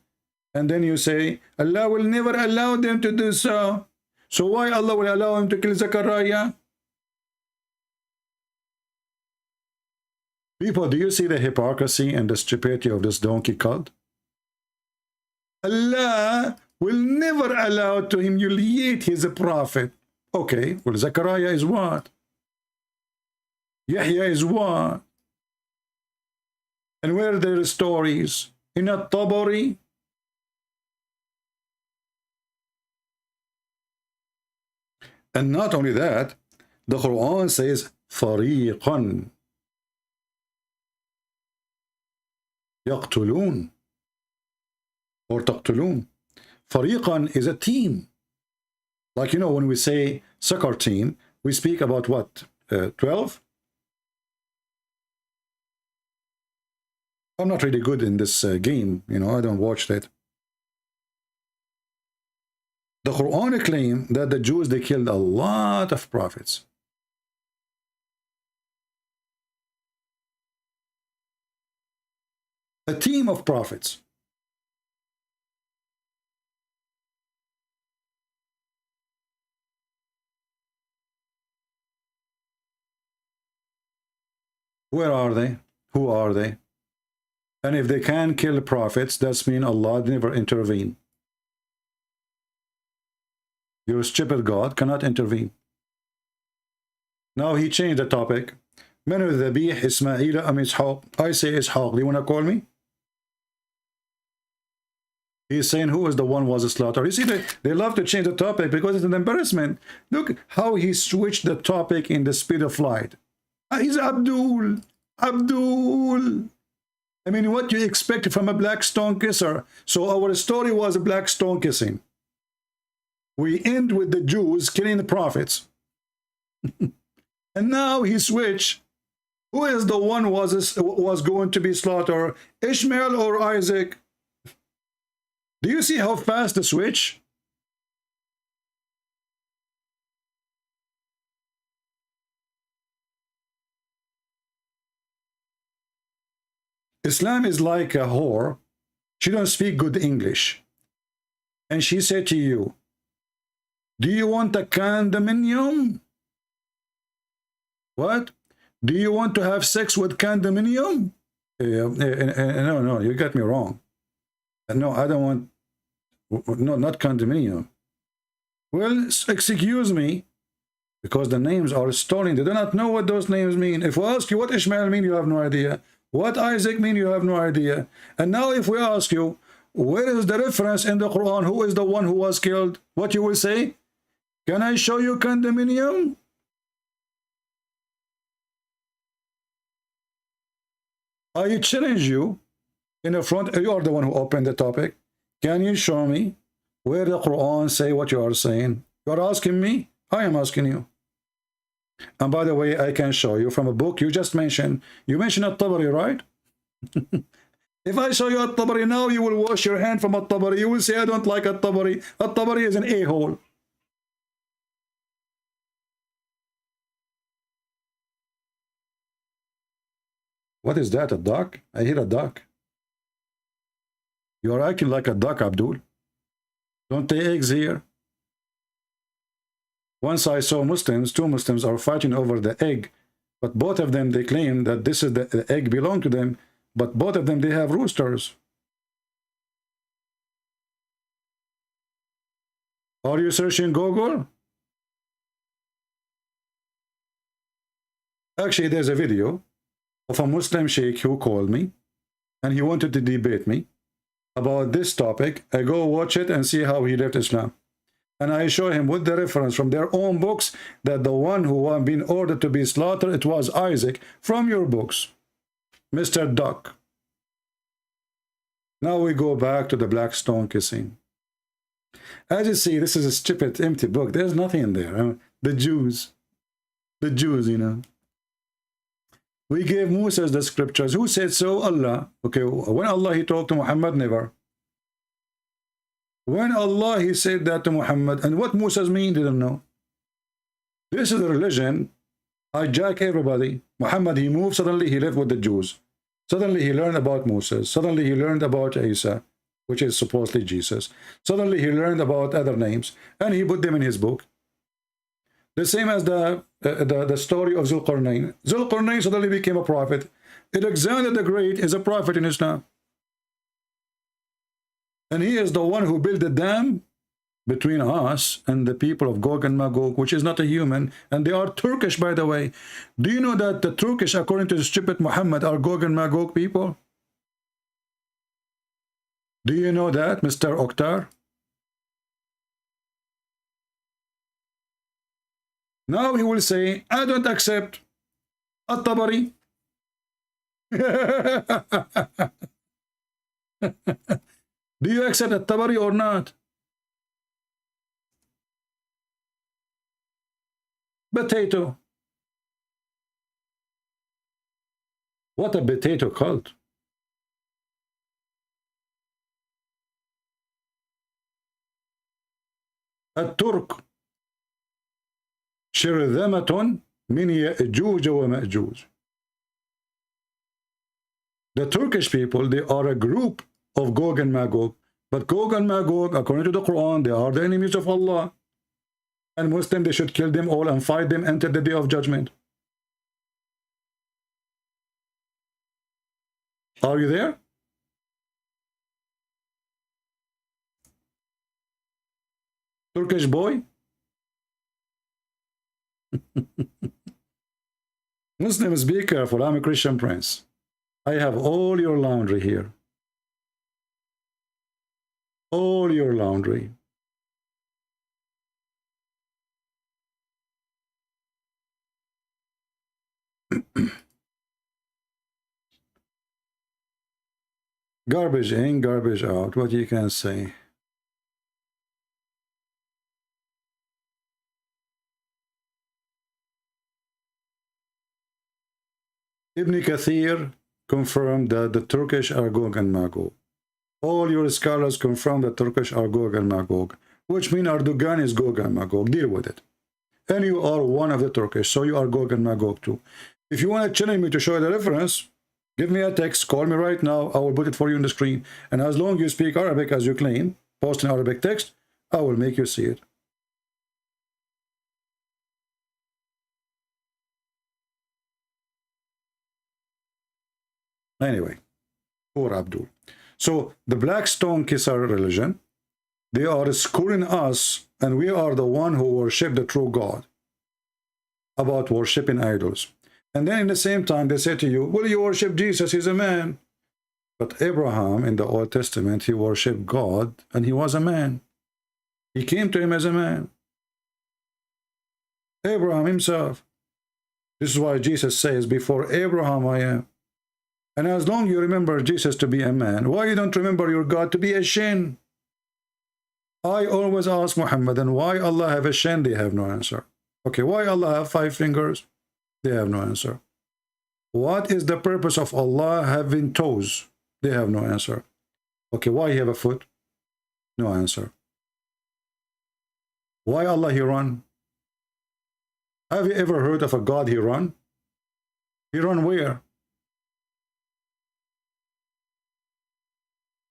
and then you say Allah will never allow them to do so. So why Allah will allow him to kill Zechariah? People, do you see the hypocrisy and the stupidity of this donkey cult? Allah will never allow to humiliate his prophet. Okay, well, Zechariah is what? Yahya is what? And where are their stories? In At-Tabari? And not only that, the Quran says, فَرِيقًا يَقْتُلُونَ or تَقْتُلُونَ. Fariqan is a team. Like, you know, when we say soccer team, we speak about what? 12? I'm not really good in this game. You know, I don't watch that. The Quran claims that the Jews, they killed a lot of prophets. A team of prophets. Where are they? Who are they? And if they can kill prophets, that's mean Allah never intervene. Your stupid God cannot intervene. Now he changed the topic. من الذبيح إسماعيل أم إسحاق? I say Ishaq. Do you want to call me? He's saying who is the one was slaughtered. You see, they love to change the topic because it's an embarrassment. Look how he switched the topic in the speed of light. He's Abdul. Abdul. I mean, what you expect from a black stone kisser? So our story was a black stone kissing. We end with the Jews killing the prophets. And now he switched. Who is the one was going to be slaughtered? Ishmael or Isaac? Do you see how fast the switch? Islam is like a whore. She don't speak good English. And she said to you, do you want a condominium? What? Do you want to have sex with condominium? No, you got me wrong. No, I don't want, no, not condominium. Well, excuse me, because the names are stolen. They do not know what those names mean. If we ask you what Ishmael mean, you have no idea. What Isaac mean, you have no idea. And now if we ask you, where is the reference in the Quran? Who is the one who was killed? What you will say? Can I show you condominium? I challenge you in the front. You are the one who opened the topic. Can you show me where the Quran say what you are saying? You are asking me? I am asking you. And by the way, I can show you from a book you just mentioned. You mentioned At-Tabari, right? If I show you At-Tabari now, you will wash your hand from At-Tabari. You will say, I don't like At-Tabari. At-Tabari is an a-hole. What is that, a duck? I hear a duck. You are acting like a duck, Abdul. Don't they eggs here? Once I saw Muslims, two Muslims are fighting over the egg, but both of them, they claim that this is the egg belong to them, but both of them, they have roosters. Are you searching Google? Actually, there's a video of a Muslim sheikh who called me, and he wanted to debate me about this topic. I go watch it and see how he left Islam. And I show him with the reference from their own books that the one who had been ordered to be slaughtered, it was Isaac, from your books, Mr. Duck. Now we go back to the black stone kissing. As you see, this is a stupid, empty book. There's nothing in there. The Jews, you know. We gave Moses the scriptures. Who said so? Allah. Okay, when Allah, he talked to Muhammad, never. When Allah, he said that to Muhammad, and what Moses mean, didn't know. This is the religion, hijack everybody. Muhammad, he moved, suddenly he lived with the Jews. Suddenly he learned about Moses. Suddenly he learned about Isa, which is supposedly Jesus. Suddenly he learned about other names, and he put them in his book. The same as the story of Zulqarnain. Zulqarnain suddenly became a prophet. Alexander the Great is a prophet in Islam. And he is the one who built the dam between us and the people of Gog and Magog, which is not a human. And they are Turkish, by the way. Do you know that the Turkish, according to the stupid Muhammad, are Gog and Magog people? Do you know that, Mr. Oktar? Now he will say, I don't accept At-Tabari. Do you accept At-Tabari or not? Potato. What a potato cult. الترك شرذمة من يأجوج ومأجوج. The Turkish people, they are a group of Gog and Magog. But Gog and Magog, according to the Quran, they are the enemies of Allah. And Muslims, they should kill them all and fight them until the day of judgment. Are you there? Turkish boy? Muslims, be careful. I'm a Christian prince. I have all your laundry here. All your laundry. Garbage in, garbage out. What you can say. Ibn Kathir confirmed that the Turkish are Gog and Magog. All your scholars confirm that Turkish are Gog and Magog, which means Erdogan is Gog and Magog. Deal with it. And you are one of the Turkish, so you are Gog and Magog too. If you want to challenge me to show the reference, Give me a text, call me right now, I will put it for you on the screen. And as long as you speak Arabic as you claim, post an Arabic text, I will make you see it. Anyway, poor Abdul. So the black stone kisser religion, they are schooling us, and we are the one who worship the true God, about worshiping idols. And then in the same time, they say to you, well, you worship Jesus, he's a man. But Abraham in the Old Testament, he worshiped God, and he was a man. He came to him as a man. Abraham himself. This is why Jesus says, before Abraham I am. And as long as you remember Jesus to be a man, why you don't remember your God to be a shin? I always ask Muhammad, and why Allah have a shin? They have no answer. Okay, why Allah have 5 fingers? They have no answer. What is the purpose of Allah having toes? They have no answer. Okay, why he have a foot? No answer. Why Allah he run? Have you ever heard of a God he run? He run where?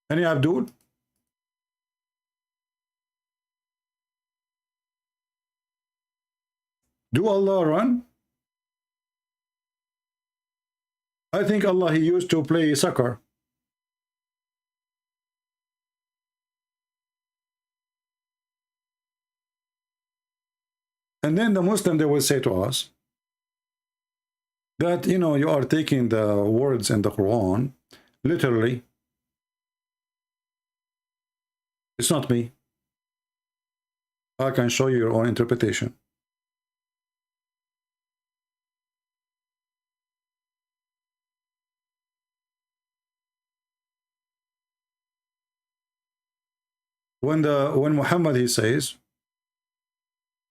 Any Abdul? Do Allah run? I think Allah, he used to play soccer. And then the Muslim, they will say to us that, you know, you are taking the words in the Quran literally. It's not me. I can show you your own interpretation. When Muhammad, he says,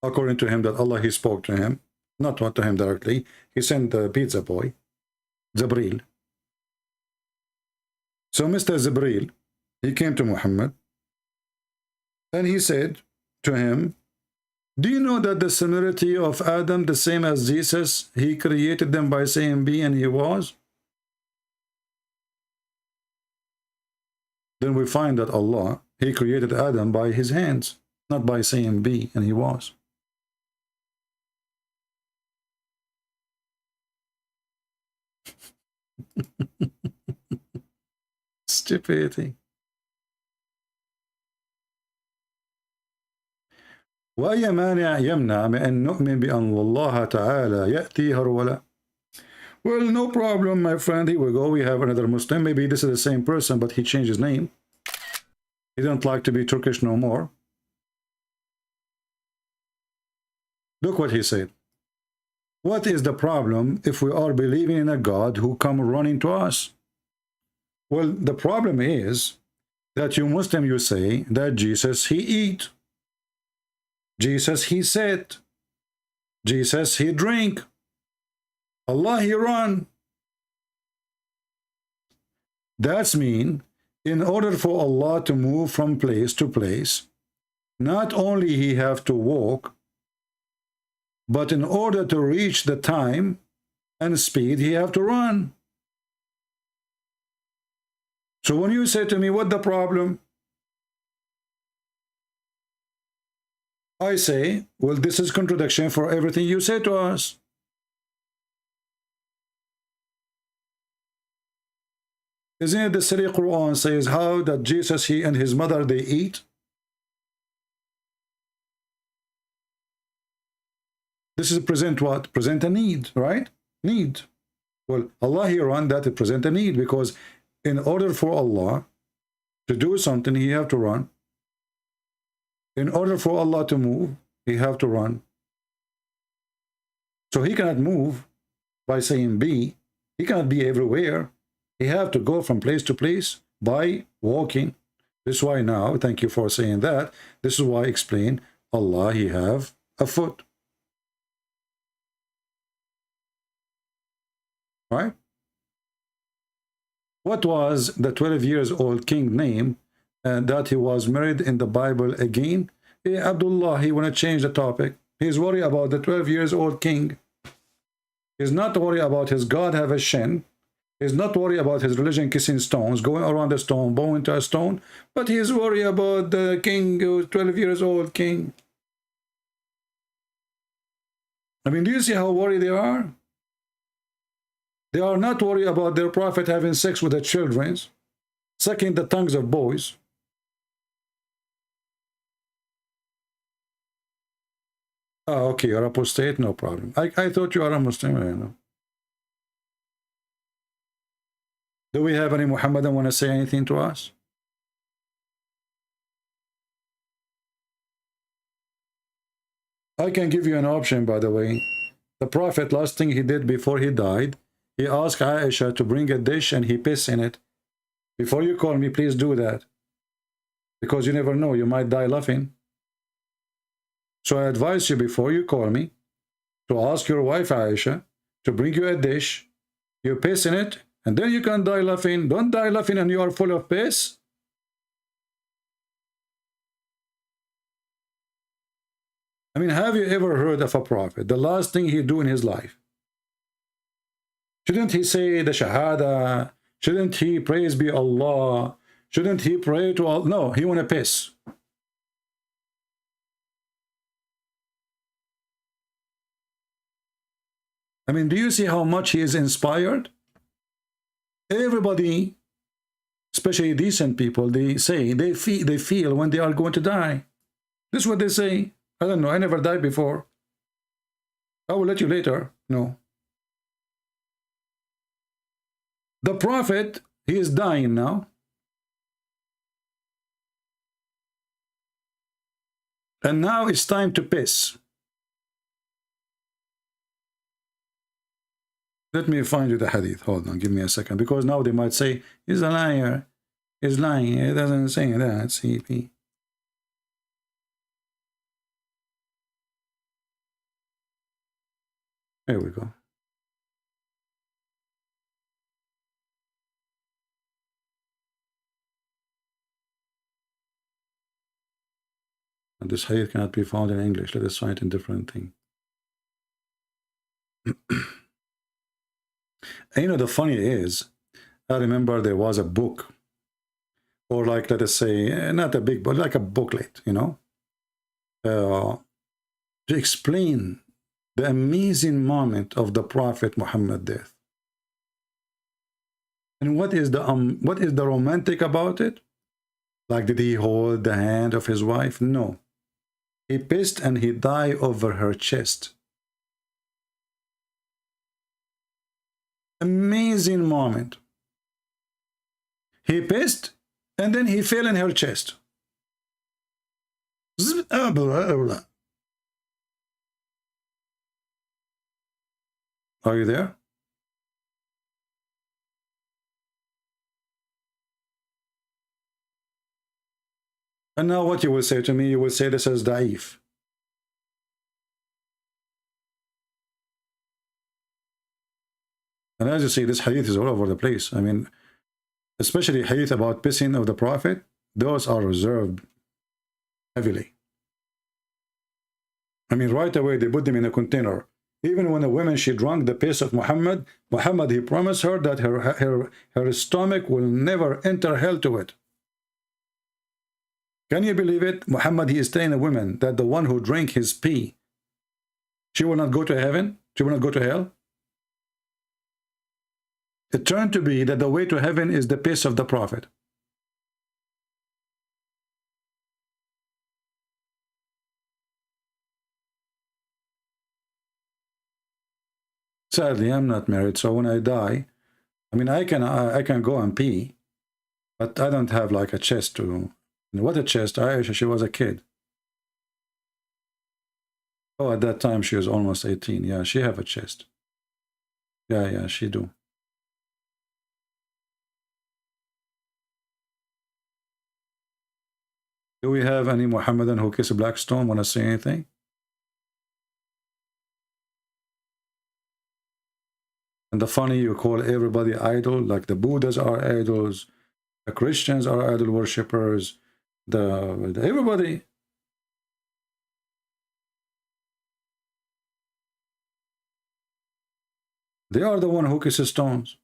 according to him, that Allah, he spoke to him, not to him directly, he sent the pizza boy, Jibreel. So Mr. Jibreel, he came to Muhammad, and he said to him, do you know that the similarity of Adam, the same as Jesus, he created them by saying be and he was? Then we find that Allah, he created Adam by his hands, not by saying be and he was. Stupidity. وأي مانع يمنع من أن نؤمن بأن الله تعالى يأتي هرولا? Well, no problem, my friend. Here we go. We have another Muslim. Maybe this is the same person, but he changed his name. He don't like to be Turkish no more. Look what he said. What is the problem if we are believing in a God who come running to us? Well, the problem is that you Muslim, you say that Jesus, he eat. Jesus, he sat. Jesus, he drink. Allah, he run. That's mean, in order for Allah to move from place to place, not only he have to walk, but in order to reach the time and speed, he have to run. So when you say to me, what the problem? I say, well, this is contradiction for everything you say to us. Isn't it the silly Quran says how that Jesus, he and his mother, they eat? This is present what? Present a need, right? Need. Well, Allah here on that it present a need, because in order for Allah to do something, he have to run. In order for Allah to move, he have to run. So he cannot move by saying be. He cannot be everywhere. He have to go from place to place by walking. This is why now, thank you for saying that. This is why I explain Allah, he have a foot. Right? What was the 12 years old king name that he was married in the Bible again? Hey, Abdullah, he want to change the topic. He's worried about the 12 years old king. He's not worried about his God have a shin. He's not worried about his religion kissing stones, going around the stone, bowing to a stone, but he is worried about the king, who is 12 years old king. I mean, do you see how worried they are? They are not worried about their prophet having sex with the children, sucking the tongues of boys. Oh, okay, you're apostate, no problem. I thought you are a Muslim, you know. Do we have any Muhammadan want to say anything to us? I can give you an option, by the way. The Prophet, last thing he did before he died, he asked Aisha to bring a dish and he pissed in it. Before you call me, please do that. Because you never know, you might die laughing. So I advise you before you call me to ask your wife Aisha to bring you a dish, you piss in it, and then you can die laughing. Don't die laughing and you are full of piss. I mean, have you ever heard of a prophet, the last thing he do in his life? Shouldn't he say the Shahada? Shouldn't he praise be Allah? Shouldn't he pray to Allah? No, he want to piss. I mean, do you see how much he is inspired? Everybody, especially decent people, they say, they feel when they are going to die. This is what they say. I don't know, I never died before. I will let you later. No. The prophet, he is dying now. And now it's time to piss. Let me find you the hadith. Hold on, give me a second. Because now they might say, he's a liar. He's lying. He doesn't say that. CP. Here we go. And this hadith cannot be found in English. Let us find it in different thing. And you know, the funny is, I remember there was a book, or like, let us say, not a big book, like a booklet, you know, to explain the amazing moment of the Prophet Muhammad's death. And what is the romantic about it? Like, did he hold the hand of his wife? No. He pissed and he died over her chest. Amazing moment. He pissed and then he fell in her chest. Are you there? And now what you will say to me, you will say this is da'if. And as you see, this hadith is all over the place. I mean, especially hadith about pissing of the Prophet, those are reserved heavily. I mean, right away, they put them in a container. Even when a woman, she drank the piss of Muhammad, he promised her that her stomach will never enter hell to it. Can you believe it? Muhammad, he is telling a woman that the one who drank his pee, she will not go to heaven, she will not go to hell. It turned to be that the way to heaven is the piss of the Prophet. Sadly, I'm not married, so when I die, I mean, I can go and pee, but I don't have like a chest to. What a chest! Aisha, she was a kid. Oh, at that time she was almost 18. Yeah, she have a chest. Yeah, she do. Do we have any Muhammadan who kiss a black stone? Want to say anything? And the funny, you call everybody idol, like the Buddhas are idols, the Christians are idol worshippers, everybody. They are the one who kisses stones.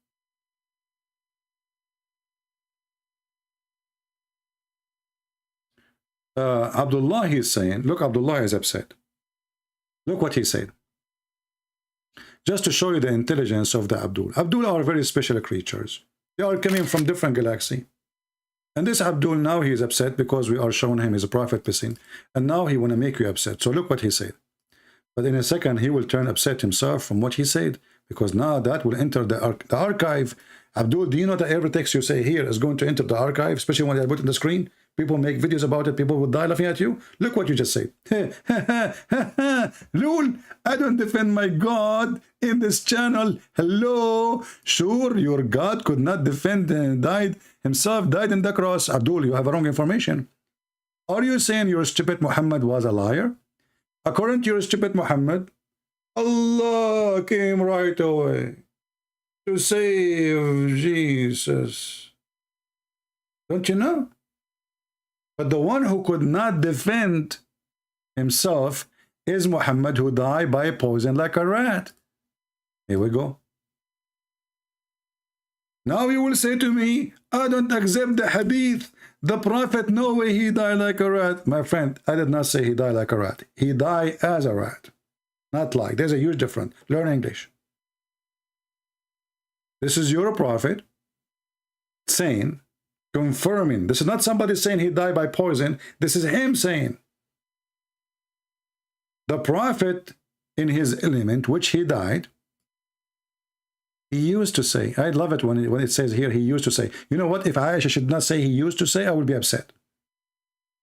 Abdullah is saying, look, Abdullah is upset. Look what he said. Just to show you the intelligence of the Abdul. Abdul are very special creatures. They are coming from different galaxy. And this Abdul now he is upset because we are showing him as a prophet person. And now he want to make you upset. So look what he said. But in a second, he will turn upset himself from what he said. Because now that will enter the archive. Abdul, do you know that every text you say here is going to enter the archive? Especially when they put on the screen. People make videos about it. People will die laughing at you. Look what you just said. Lul, I don't defend my God in this channel. Hello. Sure, your God could not defend and died himself, died in the cross. Abdul, you have wrong information. Are you saying your stupid Muhammad was a liar? According to your stupid Muhammad, Allah came right away to save Jesus. Don't you know? But the one who could not defend himself is Muhammad, who died by poison like a rat. Here we go. Now you will say to me, I don't accept the hadith. The prophet, no way he died like a rat. My friend, I did not say he died like a rat. He died as a rat. Not like. There's a huge difference. Learn English. This is your prophet saying, confirming. This is not somebody saying he died by poison. This is him saying. The prophet in his element, which he died, he used to say, I love it when it says here, he used to say. You know what? If Aisha should not say he used to say, I would be upset.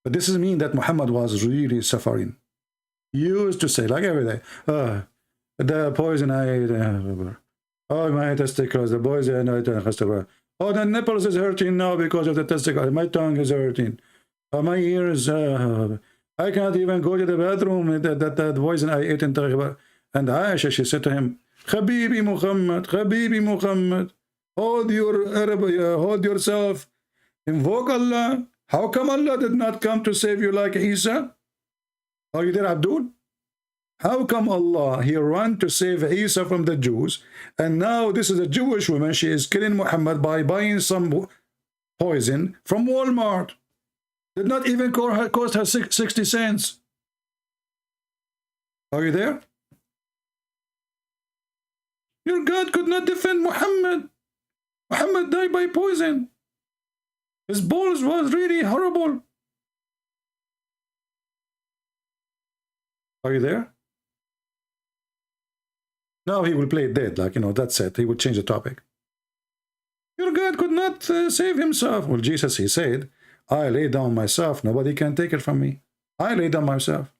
But this doesn't mean that Muhammad was really suffering. He used to say, like every day, the poison I ate, oh, my testicles, the poison I ate, oh, the nipples is hurting now because of the testicles. My tongue is hurting. My ears, I can't even go to the bathroom. That poison I ate in Taghiba. And Aisha, she said to him, Habibi Muhammad, hold yourself, invoke Allah. How come Allah did not come to save you like Isa? Are you there, Abdul? How come Allah, he ran to save Isa from the Jews, and now this is a Jewish woman, she is killing Muhammad by buying some poison from Walmart. Did not even cost her 60 cents. Are you there? Your God could not defend Muhammad. Muhammad died by poison. His balls was really horrible. Are you there? Now he will play it dead, like, you know, that's it. He will change the topic. Your God could not save himself. Well, Jesus, he said, I lay down myself. Nobody can take it from me. I lay down myself.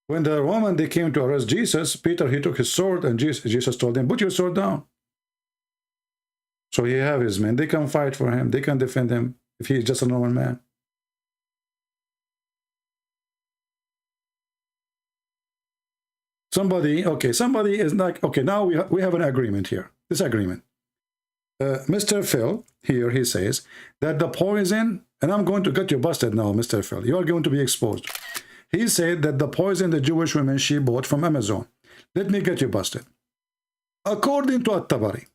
When the Roman, they came to arrest Jesus, Peter, he took his sword, and Jesus told him, put your sword down. So he have his men. They can fight for him. They can defend him if he is just a normal man. Somebody is like, okay, now we have an agreement here. This agreement. Mr. Phil, here he says that the poison, and I'm going to get you busted now, Mr. Phil. You are going to be exposed. He said that the poison the Jewish woman she bought from Amazon. Let me get you busted. According to At-Tabari,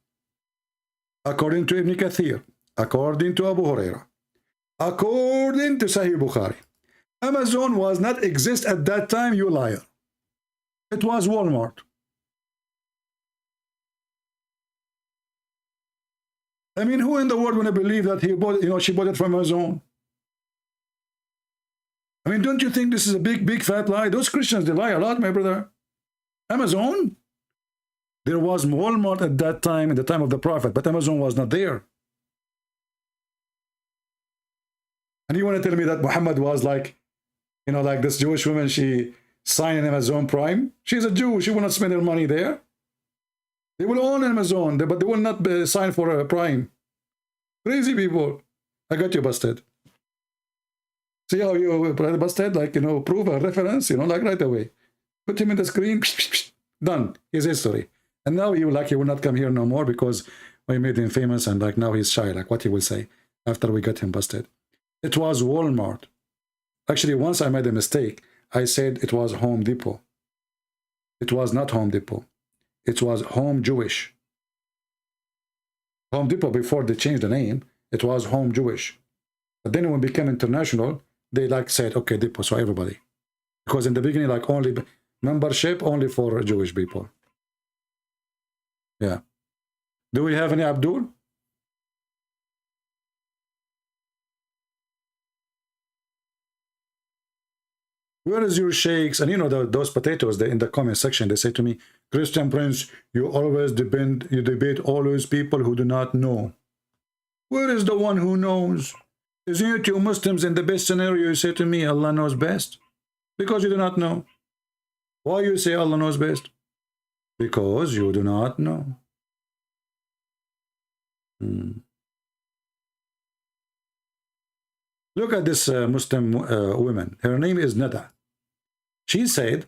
according to Ibn Kathir, according to Abu Huraira, according to Sahih Bukhari, Amazon was not exist at that time, you liar. It was Walmart. I mean, who in the world would believe that he bought, you know, she bought it from Amazon? I mean, don't you think this is a big fat lie? Those Christians, they lie a lot, my brother. Amazon? There was Walmart at that time, in the time of the Prophet, but Amazon was not there. And you want to tell me that Muhammad was like, you know, like this Jewish woman, she signed an Amazon Prime? She's a Jew, she will not spend her money there. They will own Amazon, but they will not sign for a Prime. Crazy people. I got you busted. See how you busted? Like, you know, prove a reference, you know, like right away. Put him in the screen, done. His history. And now he will not come here no more because we made him famous, and like now he's shy, like what he will say after we got him busted. It was Walmart. Actually, once I made a mistake. I said it was Home Depot. It was not Home Depot. It was Home Jewish. Home Depot, before they changed the name, it was Home Jewish. But then when it became international, they like said, okay, repost for everybody. Because in the beginning, like only membership only for Jewish people. Yeah. Do we have any Abdul? Where is your sheikhs? And you know, those potatoes in the comment section, they say to me, Christian Prince, you debate always people who do not know. Where is the one who knows? Isn't it you Muslims in the best scenario you say to me, Allah knows best? Because you do not know. Why you say Allah knows best? Because you do not know. Look at this Muslim woman. Her name is Nada. She said,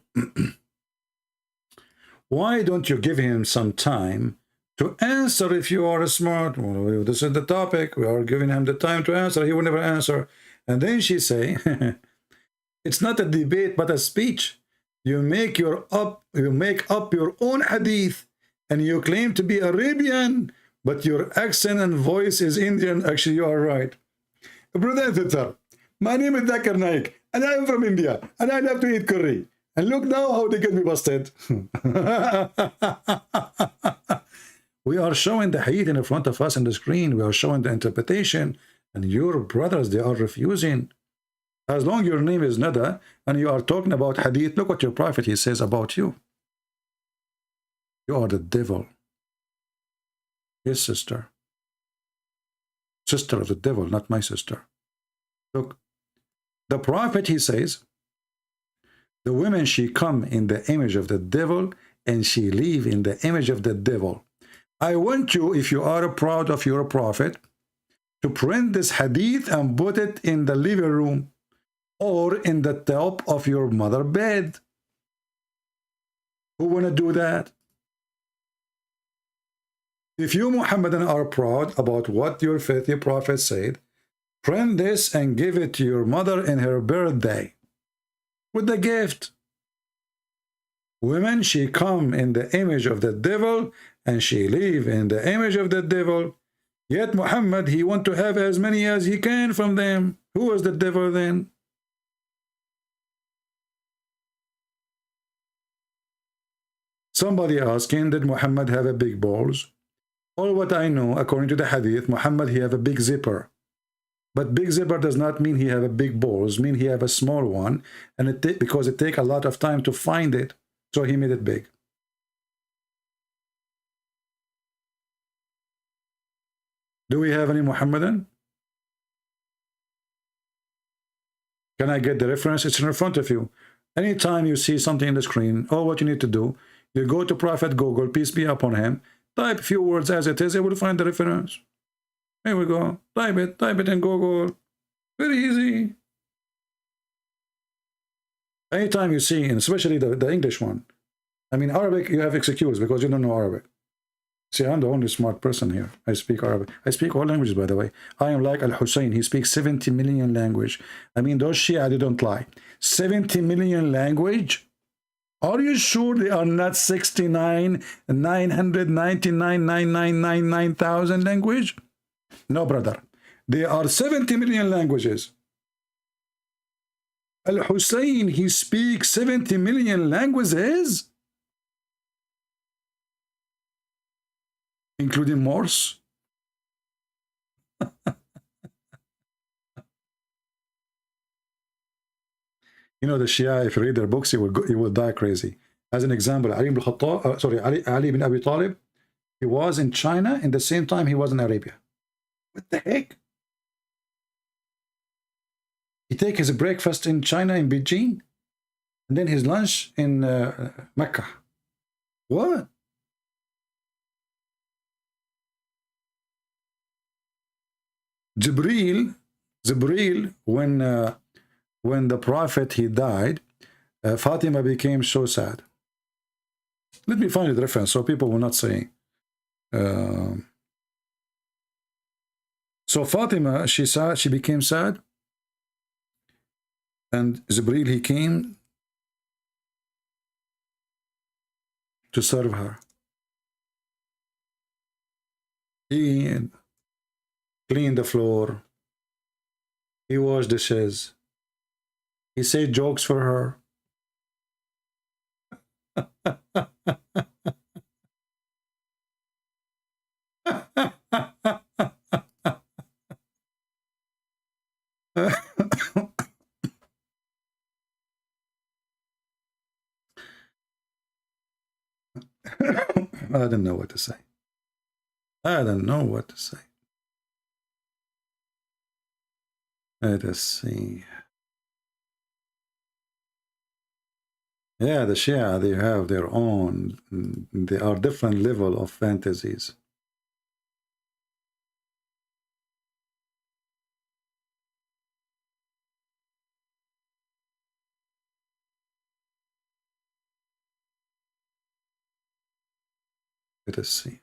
why don't you give him some time to answer if you are smart? Well, this is the topic. We are giving him the time to answer. He will never answer. And then she say, it's not a debate, but a speech. You make up your own hadith, and you claim to be Arabian, but your accent and voice is Indian. Actually, you are right. Brother and sister, my name is Dakar Naik, and I am from India, and I love to eat curry. And look now how they get me busted. We are showing the hadith in front of us on the screen. We are showing the interpretation, and your brothers, they are refusing. As long as your name is Nada, and you are talking about hadith, look what your prophet, he says about you. You are the devil. Yes, sister. Sister of the devil, not my sister. Look, the prophet, he says, the women, she come in the image of the devil, and she live in the image of the devil. I want you, if you are proud of your prophet, to print this hadith and put it in the living room or in the top of your mother bed. Who want to do that? If you Muhammadan are proud about what your faithful prophet said, print this and give it to your mother in her birthday with the gift. Women, she come in the image of the devil, and she live in the image of the devil. Yet Muhammad, he want to have as many as he can from them. Who was the devil then? Somebody asking, did Muhammad have a big balls? All what I know, according to the hadith, Muhammad, he have a big zipper. But big zipper does not mean he have a big balls, mean he have a small one, and because it take a lot of time to find it, so he made it big. Do we have any Muhammadan? Can I get the reference? It's in front of you. Anytime you see something in the screen, what you need to do, you go to Prophet Google, peace be upon him, type a few words as it is, you will find the reference. Here we go. Type it in Google. Very easy. Anytime you see, and especially the English one. I mean, Arabic, you have excuse because you don't know Arabic. See, I'm the only smart person here. I speak Arabic. I speak all languages, by the way. I am like Al-Hussein. He speaks 70 million language. I mean, those Shia, they don't lie. 70 million language? Are you sure they are not 69,999,999,999,000 language? No, brother. They are 70 million languages. Al-Hussein, he speaks 70 million languages, including Morse. You know, the Shia, if you read their books, you will die crazy. As an example, Ali ibn Abi Talib, he was in China in the same time he was in Arabia. What the heck? He take his breakfast in China in Beijing, and then his lunch in Mecca. What? Jibril, when the prophet he died, Fatima became so sad. Let me find the reference so people will not say. So Fatima, she became sad, and Jibril, he came to serve her. He cleaned the floor, He washed dishes. He said jokes for her. I don't know what to say. I don't know what to say. Let us see. Yeah, the Shia, they have their own, they are different level of fantasies. Let us see.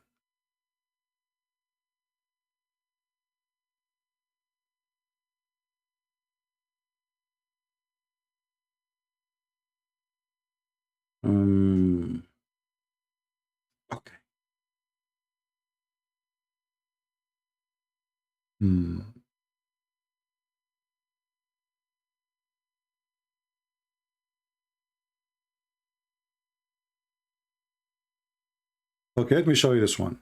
Okay. Okay, let me show you this one.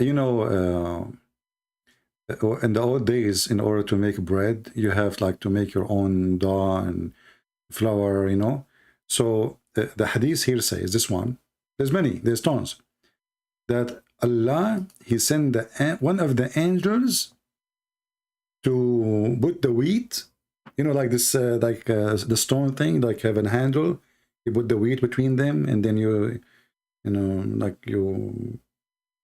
You know, in the old days, in order to make bread, you have like to make your own dough and flour, you know. So the hadith here says, this one, there's many, there's tons, that Allah, he sent one of the angels to put the wheat, you know, like this, the stone thing, like have a handle. You put the wheat between them, and then you know, like you,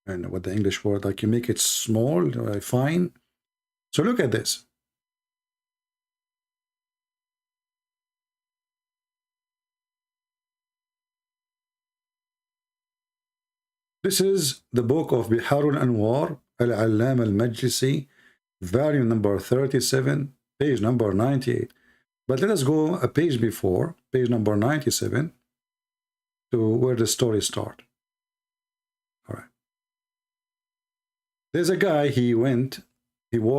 I don't know what the English word, like you make it small, fine. So look at this. This is the book of Biharul Anwar, Al-Allam Al-Majlisi, volume number 37, page number 98. But let us go a page before, page number 97, to where the story starts. All right. There's a guy, he walked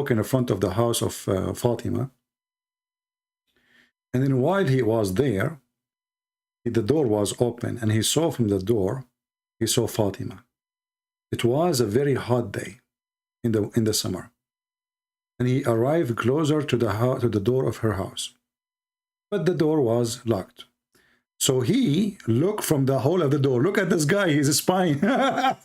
in the front of the house of Fatima. And then while he was there, the door was open, and he saw from the door, he saw Fatima. It was a very hot day in the summer. And he arrived closer to the door of her house. But the door was locked. So he looked from the hole of the door. Look at this guy, he's spying. I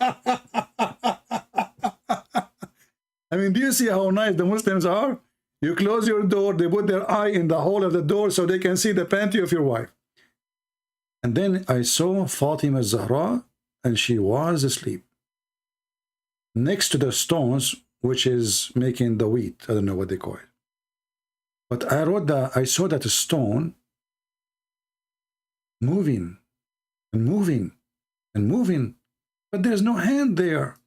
mean, do you see how nice the Muslims are? You close your door, they put their eye in the hole of the door so they can see the panty of your wife. And then I saw Fatima Zahra, and she was asleep next to the stones, which is making the wheat. I don't know what they call it. But I saw that stone moving and moving and moving, but there's no hand there.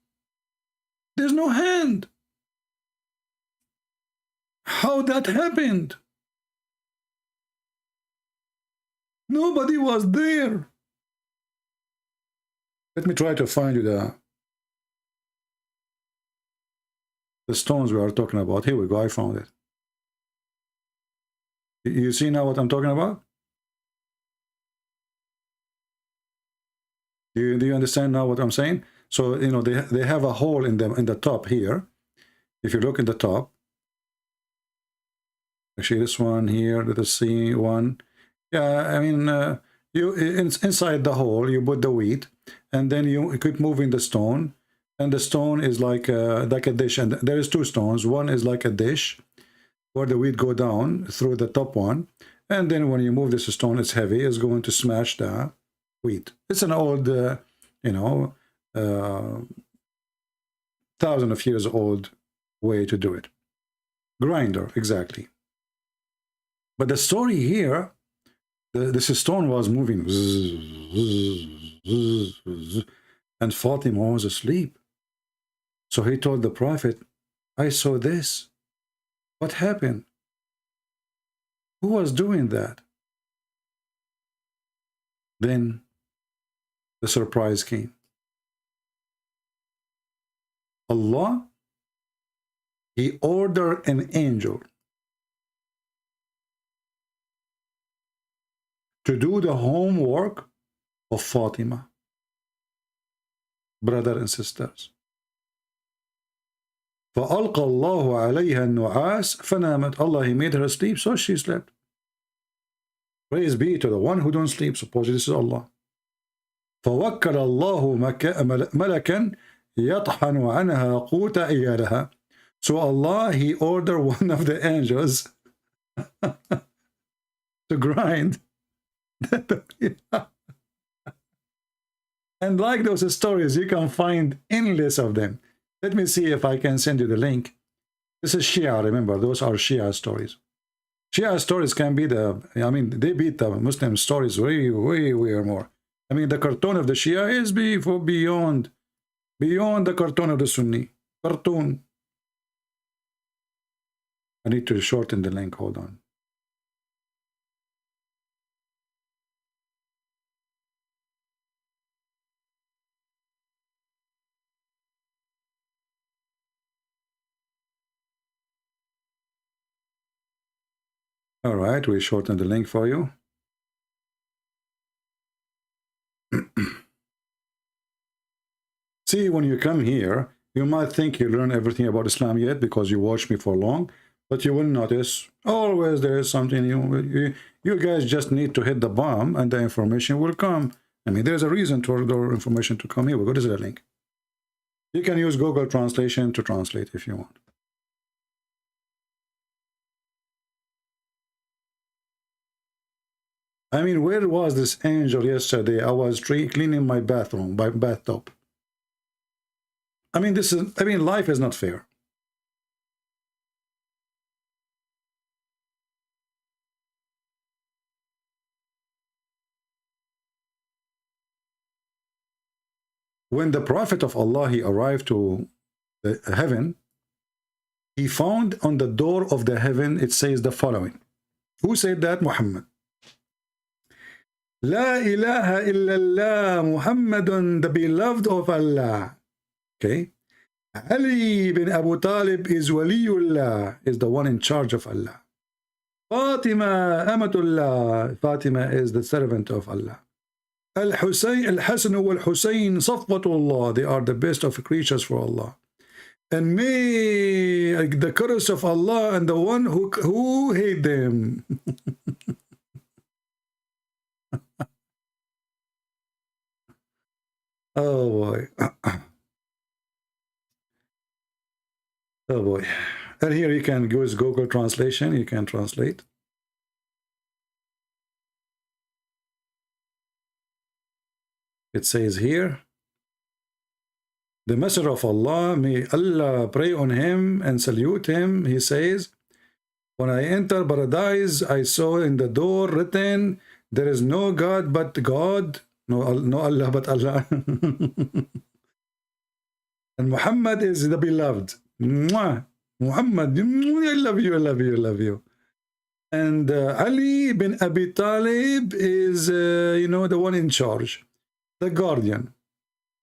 There's no hand. How that happened? Nobody was there. Let me try to find you the stones we are talking about. Here we go, I found it. You see now what I'm talking about? Do you understand now what I'm saying? So, you know, they have a hole in the top here. If you look in the top, actually this one here, let us see one. Yeah, I mean, inside the hole, you put the wheat, and then you keep moving the stone, and the stone is like a dish, and there is two stones. One is like a dish, where the wheat go down through the top one, and then when you move this stone, it's heavy, it's going to smash the wheat. It's an old, you know, 1,000 of years old way to do it. Grinder, exactly. But the story here, this stone was moving, and Fatima was asleep. So he told the Prophet, I saw this. What happened? Who was doing that? Then the surprise came. Allah, He ordered an angel to do the homework of Fatima, brother and sisters. فَأَلْقَى اللَّهُ عَلَيْهَا النُّعَاسِ فَنَامَتْ. Allah, He made her sleep, so she slept. Praise be to the one who don't sleep. Suppose this is Allah. فَوَكَّلَ اللَّهُ مَلَكًا يَطْحَنُ عَنْهَا قُوتَ إِيَالَهَا. So Allah, He ordered one of the angels to grind. And like those stories, you can find endless of them. Let me see if I can send you the link. This is Shia, remember, those are Shia stories. Shia stories can be I mean, they beat the Muslim stories way more. I mean, the cartoon of the Shia is beyond the cartoon of the Sunni. Cartoon. I need to shorten the link, hold on. All right, we shorten the link for you. See, when you come here, you might think you learn everything about Islam yet because you watch me for long, but you will notice always there is something new. You guys just need to hit the bomb and the information will come. I mean, there's a reason for the information to come here. What is the link? You can use Google Translation to translate if you want. I mean, where was this angel yesterday? I was cleaning my bathroom, my bathtub. I mean, life is not fair. When the Prophet of Allah, he arrived to heaven, he found on the door of the heaven, it says the following. Who said that? Muhammad. La ilaha illallah, Muhammadun, the beloved of Allah. Okay. Ali bin Abu Talib is Waliullah, is the one in charge of Allah. Fatima Amatullah, Fatima is the servant of Allah. Al-Husayn, Al-Hasan wal-Husayn Safwatullah, they are the best of creatures for Allah. And may the curse of Allah and the one who hate them. Oh boy. Oh boy. And here you can use Google Translation, you can translate. It says here, the Messenger of Allah, may Allah pray on him and salute him, he says, when I enter paradise, I saw in the door written, there is no God but God, no Allah but Allah. And Muhammad is the beloved. Mwah. Muhammad, I love you, I love you, I love you. And Ali bin Abi Talib is, the one in charge, the guardian.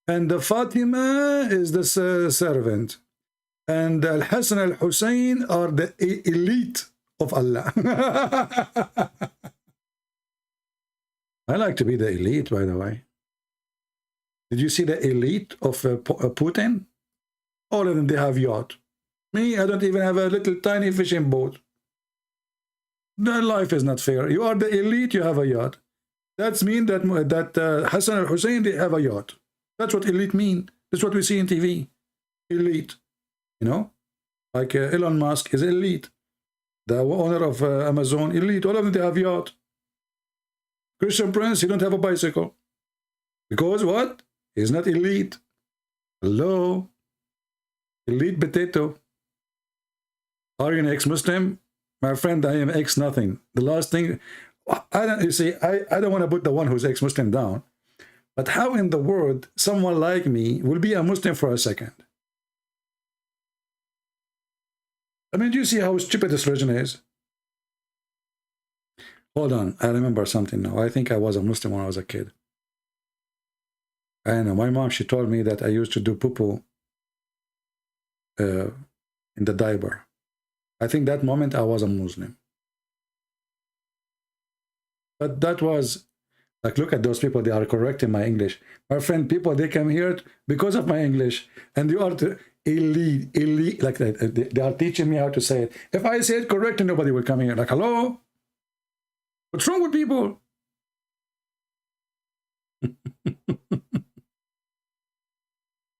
And the Fatima is the servant. And Al-Hasan al-Husayn are the elite of Allah. I like to be the elite, by the way. Did you see the elite of Putin? All of them, they have yacht. Me, I don't even have a little tiny fishing boat. Their life is not fair. You are the elite, you have a yacht. That means that Hassan al-Hussein, they have a yacht. That's what elite mean. That's what we see in TV. Elite. Like Elon Musk is elite. The owner of Amazon, elite. All of them, they have yacht. Christian Prince, he don't have a bicycle. Because what? He's not elite. Hello? Elite potato. Are you an ex-Muslim? My friend, I am ex-nothing. The last thing, I don't want to put the one who's ex-Muslim down. But how in the world someone like me will be a Muslim for a second? I mean, do you see how stupid this religion is? Hold on, I remember something now. I think I was a Muslim when I was a kid. I know my mom, she told me that I used to do poo-poo in the diaper. I think that moment I was a Muslim. But that was, like, look at those people, they are correcting my English. My friend, people, they come here because of my English, and you are elite, like that. They are teaching me how to say it. If I say it correctly, nobody will come here. Like, hello? What's wrong with people?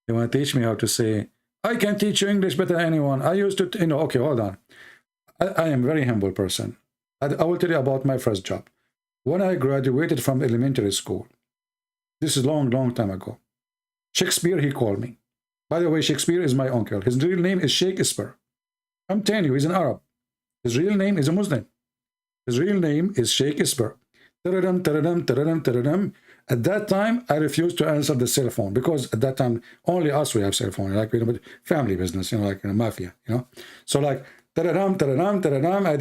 You want to teach me how to say, I can teach you English better than anyone. I used to, you know, okay, hold on. I am a very humble person. I will tell you about my first job. When I graduated from elementary school, this is long time ago, Shakespeare, he called me. By the way, Shakespeare is my uncle. His real name is Shakespeare. I'm telling you, he's an Arab. His real name is a Muslim. His real name is Shakespeare. At that time, I refused to answer the cell phone because at that time, only us we have cell phone, like, you know, but family business, you know, like in a mafia, you know. So like, I did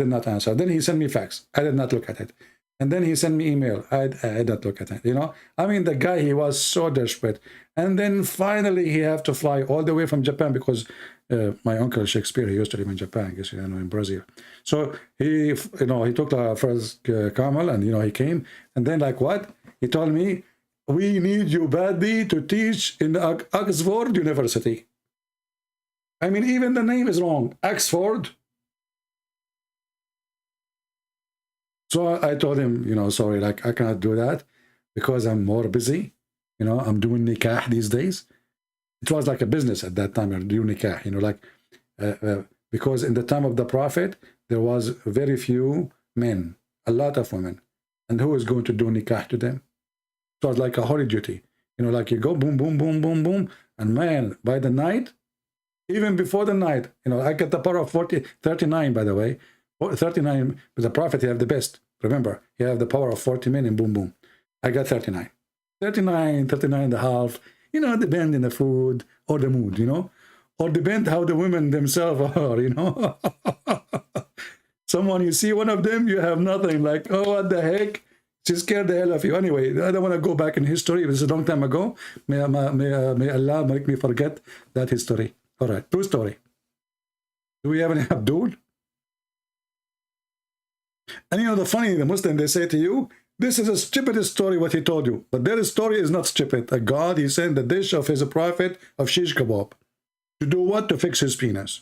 not answer. Then he sent me fax. I did not look at it. And then he sent me email. I did not look at it, you know. I mean, the guy, he was so desperate. And then finally, he had to fly all the way from Japan because my uncle Shakespeare, he used to live in Japan, I guess, you know, in Brazil. So he, you know, he took the first camel and, you know, he came. And then like what? He told me, we need you badly to teach in Oxford University. I mean, even the name is wrong. Oxford. So I told him, you know, sorry, like I cannot do that because I'm more busy. You know, I'm doing nikah these days. It was like a business at that time, I'm doing nikah, you know, like, because in the time of the Prophet, there was very few men, a lot of women. And who is going to do nikah to them? It was like a holy duty. You know, like you go boom, boom, boom, boom, boom. And man, by the night, even before the night, you know, I get the power of 39, by the way. 39, but the Prophet, he have the best. Remember, he have the power of 40 men and boom, boom. I got 39. 39 and a half. You know, depend in the food or the mood, you know. Or depend how the women themselves are, you know. Someone, you see one of them, you have nothing. Like, oh, what the heck? She scared the hell of you. Anyway, I don't want to go back in history. It was a long time ago. May Allah make me forget that history. All right, true story. Do we have any Abdul? And you know, the funny, the Muslim, they say to you, this is a stupid story what he told you. But their story is not stupid. A God, he sent the dish of his prophet of shish kebab. To do what? To fix his penis.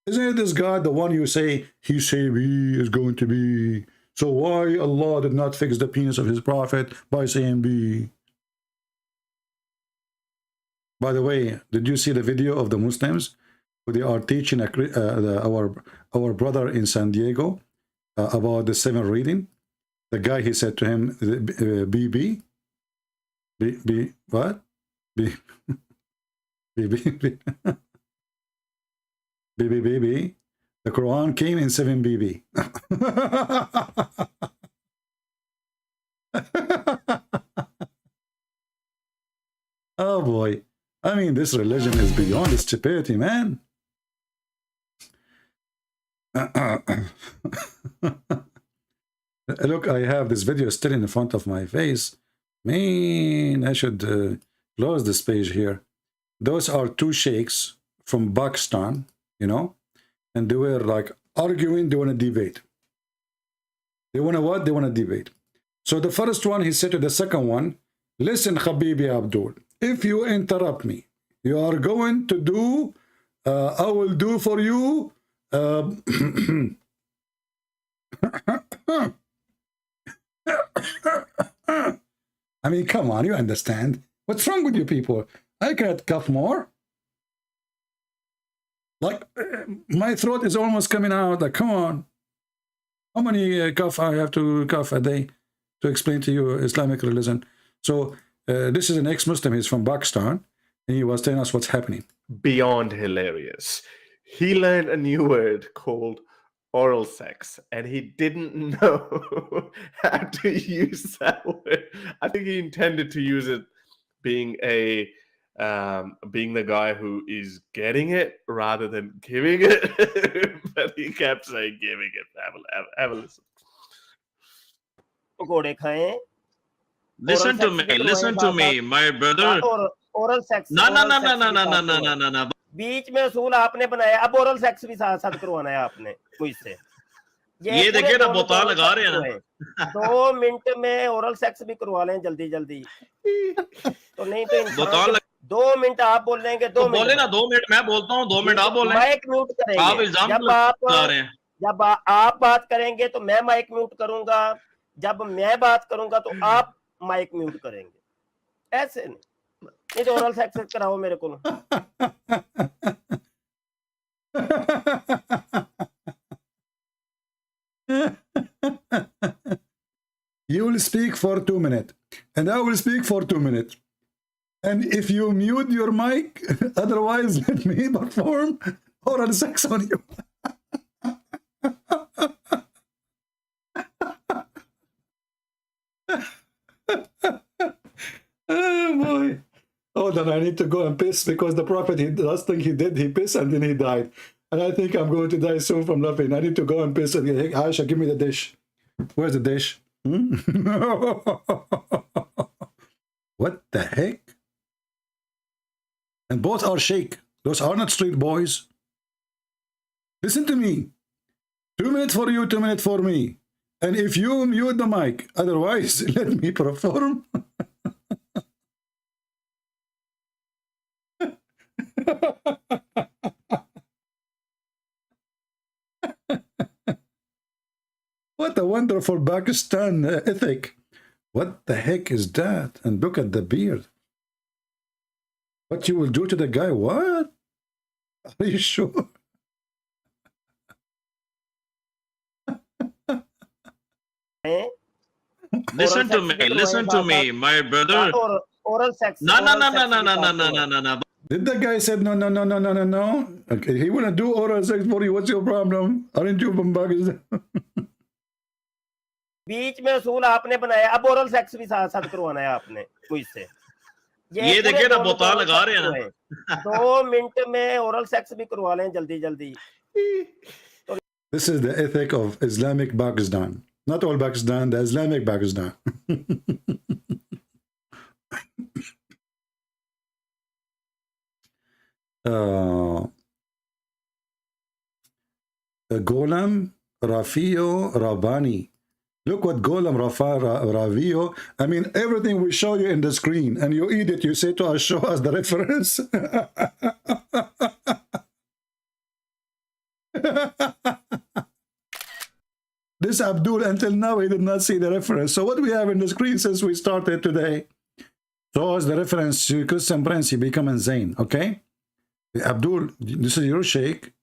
Isn't it this God, the one you say, he say B is going to be? So why Allah did not fix the penis of his prophet by saying B? By the way, did you see the video of the Muslims? Who they are teaching our brother in San Diego about the 7 reading? The guy, he said to him, BB? B, what? B, BB, BB. The Quran came in 7 BB. Oh boy. I mean, this religion is beyond stupidity, man. Look, I have this video still in front of my face. Man, I should close this page here. Those are 2 sheikhs from Pakistan, you know, and they were like arguing, they want to debate. They want to what? They want to debate. So the first one, he said to the second one, listen, Habibi Abdul, if you interrupt me, you are going to do, I will do for you, I mean, come on, you understand. What's wrong with you people? I can't cough more. Like, my throat is almost coming out. Like, come on. How many cough I have to cough a day to explain to you Islamic religion? So, this is an ex-Muslim. He's from Pakistan. And he was telling us what's happening. Beyond hilarious. He learned a new word called oral sex, and he didn't know how to use that word. I think he intended to use it being a being the guy who is getting it rather than giving it, but he kept saying giving it. Have a listen. पकोड़े खाए Listen to me, my brother. Oral sex No. बीच में असूल आपने बनाया, अब oral sex भी साथ साथ करवाना है आपने मुझसे। ये देखिए ना बोतल लगा रहे हैं 2 मिनट में ओरल सेक्स भी करवा लें जल्दी जल्दी, तो नहीं तो बोतल 2 मिनट आप बोलेंगे, 2 मिनट बोले ना 2 मिनट मैं बोलता हूँ, 2 मिनट आप बोले, माइक म्यूट करेंगे। आप इल्जाम लगा रहे हैं। जब आप बात करेंगे तो मैं माइक म्यूट करूंगा, जब मैं बात करूंगा तो आप माइक म्यूट करेंगे, ऐसे नहीं तो ओरल सेक्स कराओ मेरे को। You will speak for 2 minutes, and I will speak for 2 minutes. And if you mute your mic, otherwise let me perform oral sex on you. Oh boy. Oh, then I need to go and piss, because the prophet, the last thing he did, he pissed and then he died. And I think I'm going to die soon from laughing. I need to go and piss. And hey, Aisha, give me the dish. Where's the dish? What the heck? And both are sheikh. Those are not street boys. Listen to me. 2 minutes for you, 2 minutes for me. And if you mute the mic, otherwise let me perform. What a wonderful Pakistan ethic. What the heck is that? And look at the beard. What you will do to the guy? What? Are you sure? Listen to me, my brother. Oral sex. No. Did the guy said no? Okay, he wanna do oral sex for you. What's your problem? Aren't you from Pakistan? बीच में असूल आपने बनाया, अब oral sex भी साथ साथ करवाना है आपने मुझसे। ये देखिए ना बोतल लगा रहे हैं 2 मिनट में ओरल सेक्स भी करवा लें जल्दी जल्दी। This is the ethic of Islamic Pakistan. Not all Pakistan, the Islamic Pakistan. Golam Rafio Rabani. Look what Golam Ravio. I mean, everything we show you in the screen, and you eat it, you say to us, show us the reference. This Abdul, until now, he did not see the reference. So what we have in the screen since we started today, show us the reference to Christian Prince, he become insane, okay? Abdul, this is your sheikh,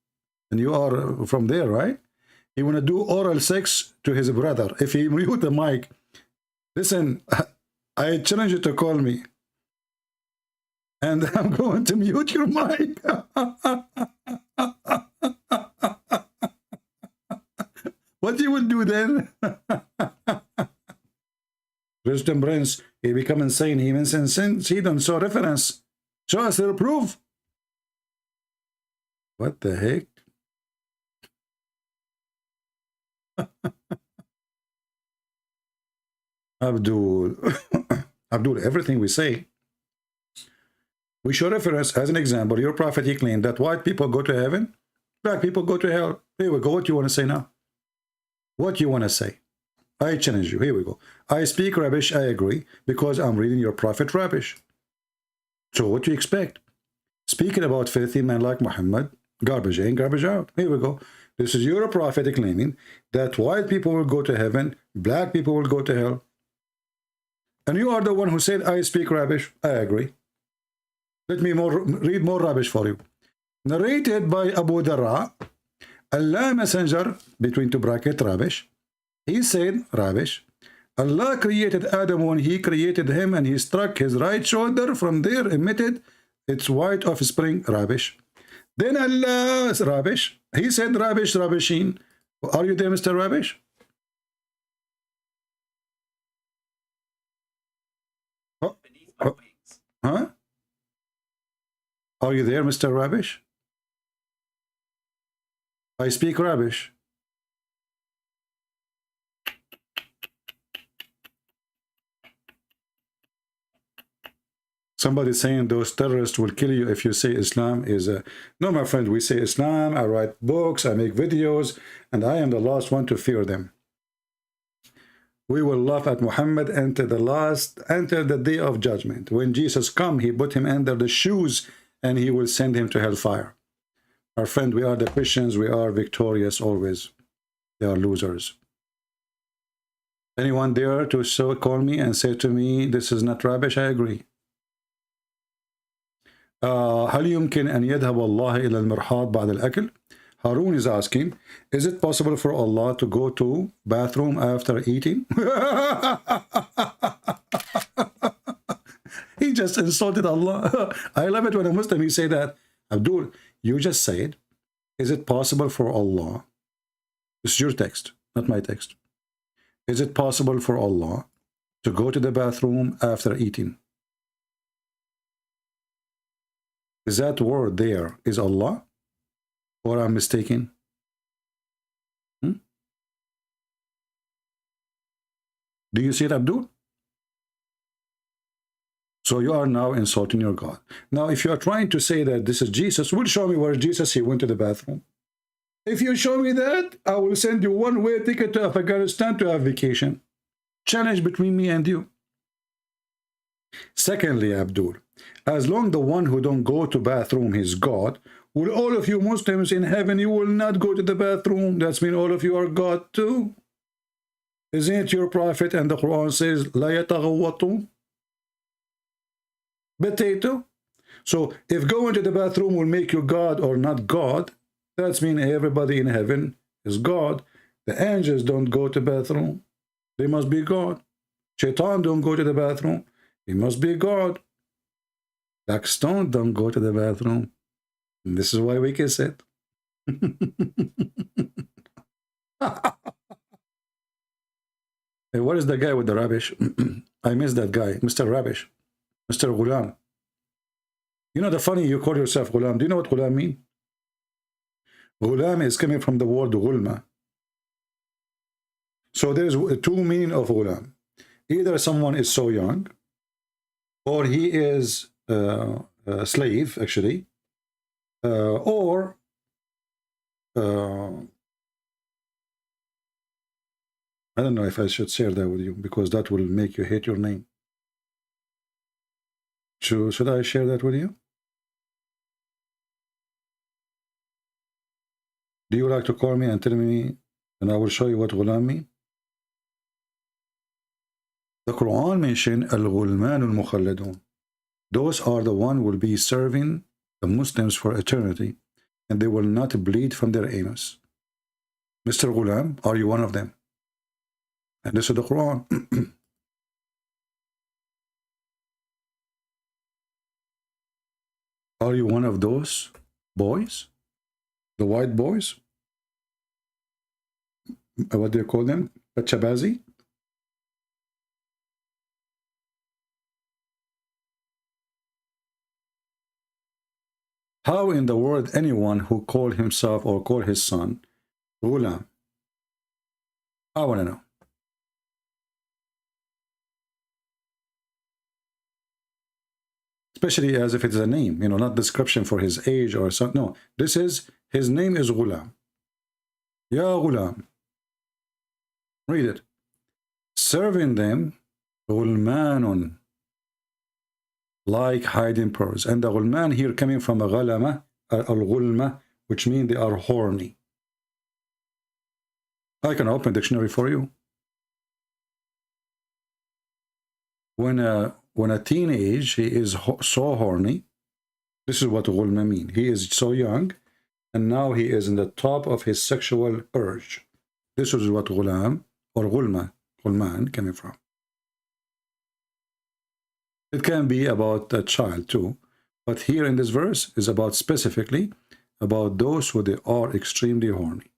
and you are from there, right? He want to do oral sex to his brother. If he mute the mic, listen, I challenge you to call me, and I'm going to mute your mic. What you will do then? Christian Prince, he become insane. He means insane. See them, show reference. Show us the proof. What the heck? Abdul, everything we say, we show reference. As an example, your prophet, he claimed that white people go to heaven, black people go to hell. Here we go. What you want to say now? What you want to say? I challenge you. Here we go. I speak rubbish, I agree, because I'm reading your prophet rubbish. So what do you expect? Speaking about filthy men like Muhammad, garbage in, garbage out. Here we go. This is your prophet claiming that white people will go to heaven, black people will go to hell. And you are the one who said, I speak rubbish. I agree. Let me read more rubbish for you. Narrated by Abu Darra, Allah Messenger, between two brackets, rubbish. He said, rubbish. Allah created Adam when he created him, and he struck his right shoulder. From there emitted its white offspring, rubbish. Then Allah, rubbish. He said, rubbish, rubbishing. Are you there, Mr. Rubbish? Oh, oh, huh? Are you there, Mr. Rubbish? I speak rubbish. Somebody saying those terrorists will kill you if you say Islam is a... No, my friend, we say Islam, I write books, I make videos, and I am the last one to fear them. We will laugh at Muhammad until the day of judgment. When Jesus come, he put him under the shoes and he will send him to hellfire. Our friend, we are the Christians, we are victorious always. They are losers. Anyone dare to call me and say to me, this is not rubbish? I agree. هل يمكن أن يذهب الله إلى المرحاض بعد الأكل? Harun is asking, is it possible for Allah to go to bathroom after eating? He just insulted Allah. I love it when a Muslim, he say that. Abdul, you just said, is it possible for Allah? This is your text, not my text. Is it possible for Allah to go to the bathroom after eating? Is that word there is Allah? Or I'm mistaken? Do you see it, Abdul? So you are now insulting your God. Now, if you are trying to say that this is Jesus, will show me where Jesus, he went to the bathroom. If you show me that, I will send you one-way ticket to Afghanistan to have vacation. Challenge between me and you. Secondly, Abdul, as long the one who don't go to bathroom is God, will all of you Muslims in heaven, you will not go to the bathroom? That means all of you are God too. Isn't it your prophet and the Quran says, لا يتغوطون? Potato. So if going to the bathroom will make you God or not God, that means everybody in heaven is God. The angels don't go to the bathroom. They must be God. Shaitan don't go to the bathroom. He must be God. Black stone don't go to the bathroom. And this is why we kiss it. Hey, what is the guy with the rubbish? I miss that guy, Mr. Rubbish, Mr. Ghulam. You know the funny, you call yourself Ghulam. Do you know what Ghulam mean? Ghulam is coming from the word Ghulma. So there is two meaning of Ghulam. Either someone is so young, or he is a slave, actually, or I don't know if I should share that with you, because that will make you hate your name. Should I share that with you? Do you like to call me and tell me, and I will show you what Ghulam mean? The Quran mentioned Al-Ghulman Al-Mukhalladun. Those are the one will be serving the Muslims for eternity, and they will not bleed from their anus. Mr. Ghulam, are you one of them? And this is the Quran. Are you one of those boys? The white boys? What do you call them? Pachabazi? How in the world anyone who called himself or called his son Ghulam? I want to know. Especially as if it's a name, you know, not description for his age or something. No, this is, his name is Ghulam. Ya Ghulam. Read it. Serving them, Ghulmanun, like hiding pearls. And the Ghulman here coming from a Ghalama, Al-Ghulma, which means they are horny. I can open dictionary for you. When a teenage, he is so horny. This is what Ghulma mean. He is so young, and now he is in the top of his sexual urge. This is what Ghulam or Ghulman coming from. It can be about a child too, but here in this verse is about specifically about those who they are extremely horny.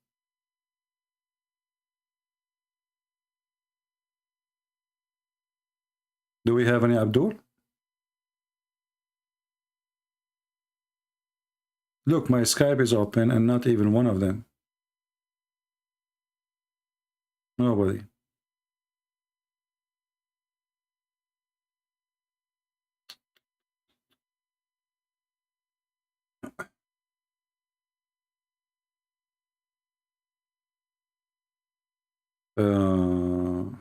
Do we have any Abdul? Look, my Skype is open and not even one of them. Nobody. When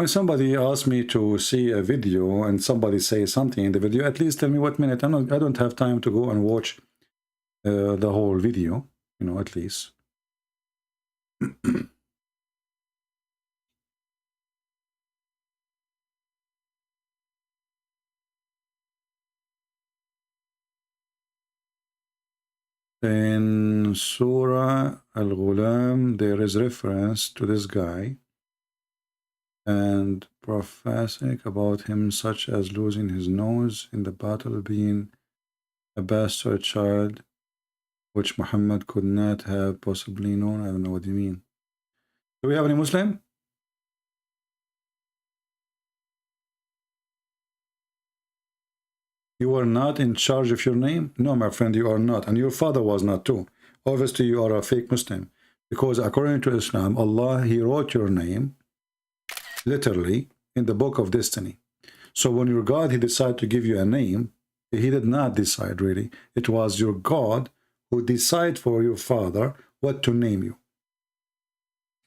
somebody asks me to see a video and somebody says something in the video, at least tell me what minute. I don't have time to go and watch the whole video, you know, at least. In Surah Al-Ghulam, there is reference to this guy and prophesying about him, such as losing his nose in the battle, being a bastard child, which Muhammad could not have possibly known. I don't know what you mean. Do we have any Muslim? You are not in charge of your name? No, my friend, you are not. And your father was not too. Obviously, you are a fake Muslim. Because according to Islam, Allah, He wrote your name, literally, in the book of destiny. So when your God, He decided to give you a name, He did not decide, really. It was your God who decided for your father what to name you.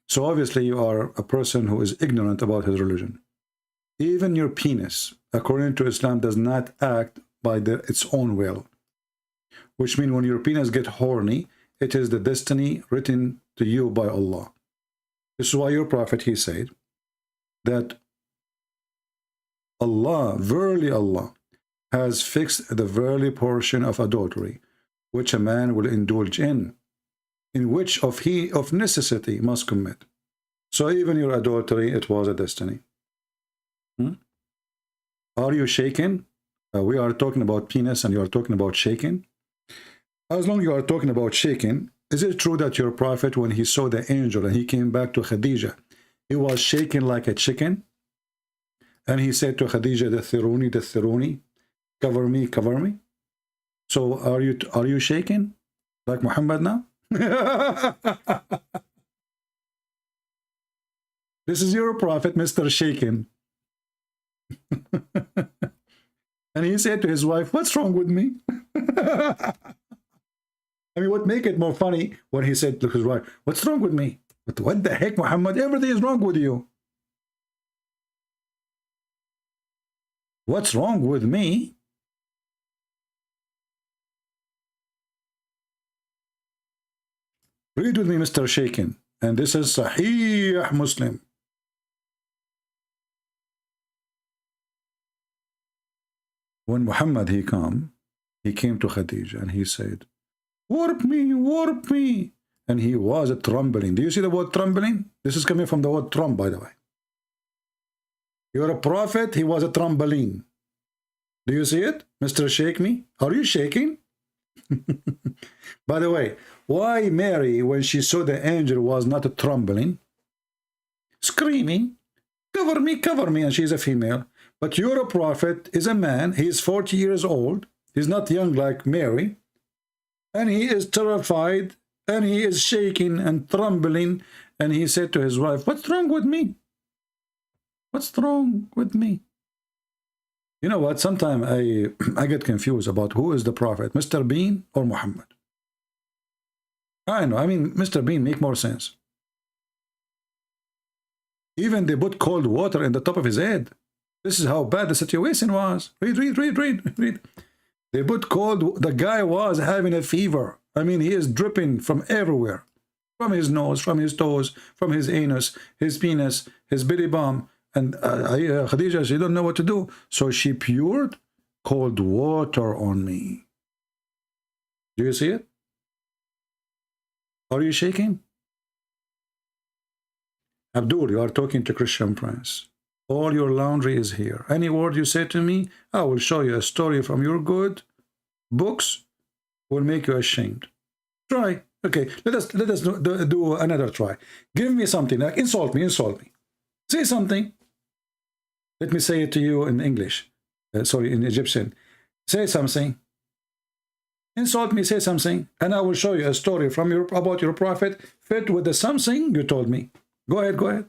So obviously, you are a person who is ignorant about his religion. Even your penis, according to Islam, does not act by its own will. Which means when your penis gets horny, it is the destiny written to you by Allah. This is why your prophet, he said, that Allah, verily Allah, has fixed the verily portion of adultery, which a man will indulge in which of necessity must commit. So even your adultery, it was a destiny. Are you shaken? We are talking about penis and you are talking about shaking. As long as you are talking about shaking, is it true that your prophet, when he saw the angel and he came back to Khadijah, he was shaking like a chicken? And he said to Khadijah, Dathiruni, cover me, cover me. So are you shaking like Muhammad now? This is your prophet, Mr. Shaken. And he said to his wife, what's wrong with me? I mean, what make it more funny when he said to his wife, what's wrong with me? What the heck, Muhammad? Everything is wrong with you. What's wrong with me? Read with me, Mr. Shaken. And this is Sahih Muslim. When Muhammad, he came to Khadijah and he said, warp me, warp me. And he was trembling. Do you see the word trembling? This is coming from the word trump, by the way. You're a prophet, he was a trampoline. Do you see it? Mr. Shake Me? Are you shaking? By the way, why Mary, when she saw the angel, was not trembling, screaming, cover me, and she's a female. But your prophet is a man, he is 40 years old, he's not young like Mary, and he is terrified, and he is shaking and trembling, and he said to his wife, what's wrong with me? What's wrong with me? You know what, sometimes I get confused about who is the prophet, Mr. Bean or Muhammad. I know, I mean, Mr. Bean make more sense. Even they put cold water in the top of his head. This is how bad the situation was. Read. They put the guy was having a fever. I mean, he is dripping from everywhere. From his nose, from his toes, from his anus, his penis, his belly bump. And Khadijah, she don't know what to do. So she poured cold water on me. Do you see it? Are you shaking? Abdul, you are talking to Christian Prince. All your laundry is here. Any word you say to me, I will show you a story from your good books will make you ashamed. Try. Okay, let us do another try. Give me something, like insult me. Say something. Let me say it to you in English. Sorry, in Egyptian. Say something. Insult me, say something, and I will show you a story from about your prophet fit with the something you told me. Go ahead, go ahead.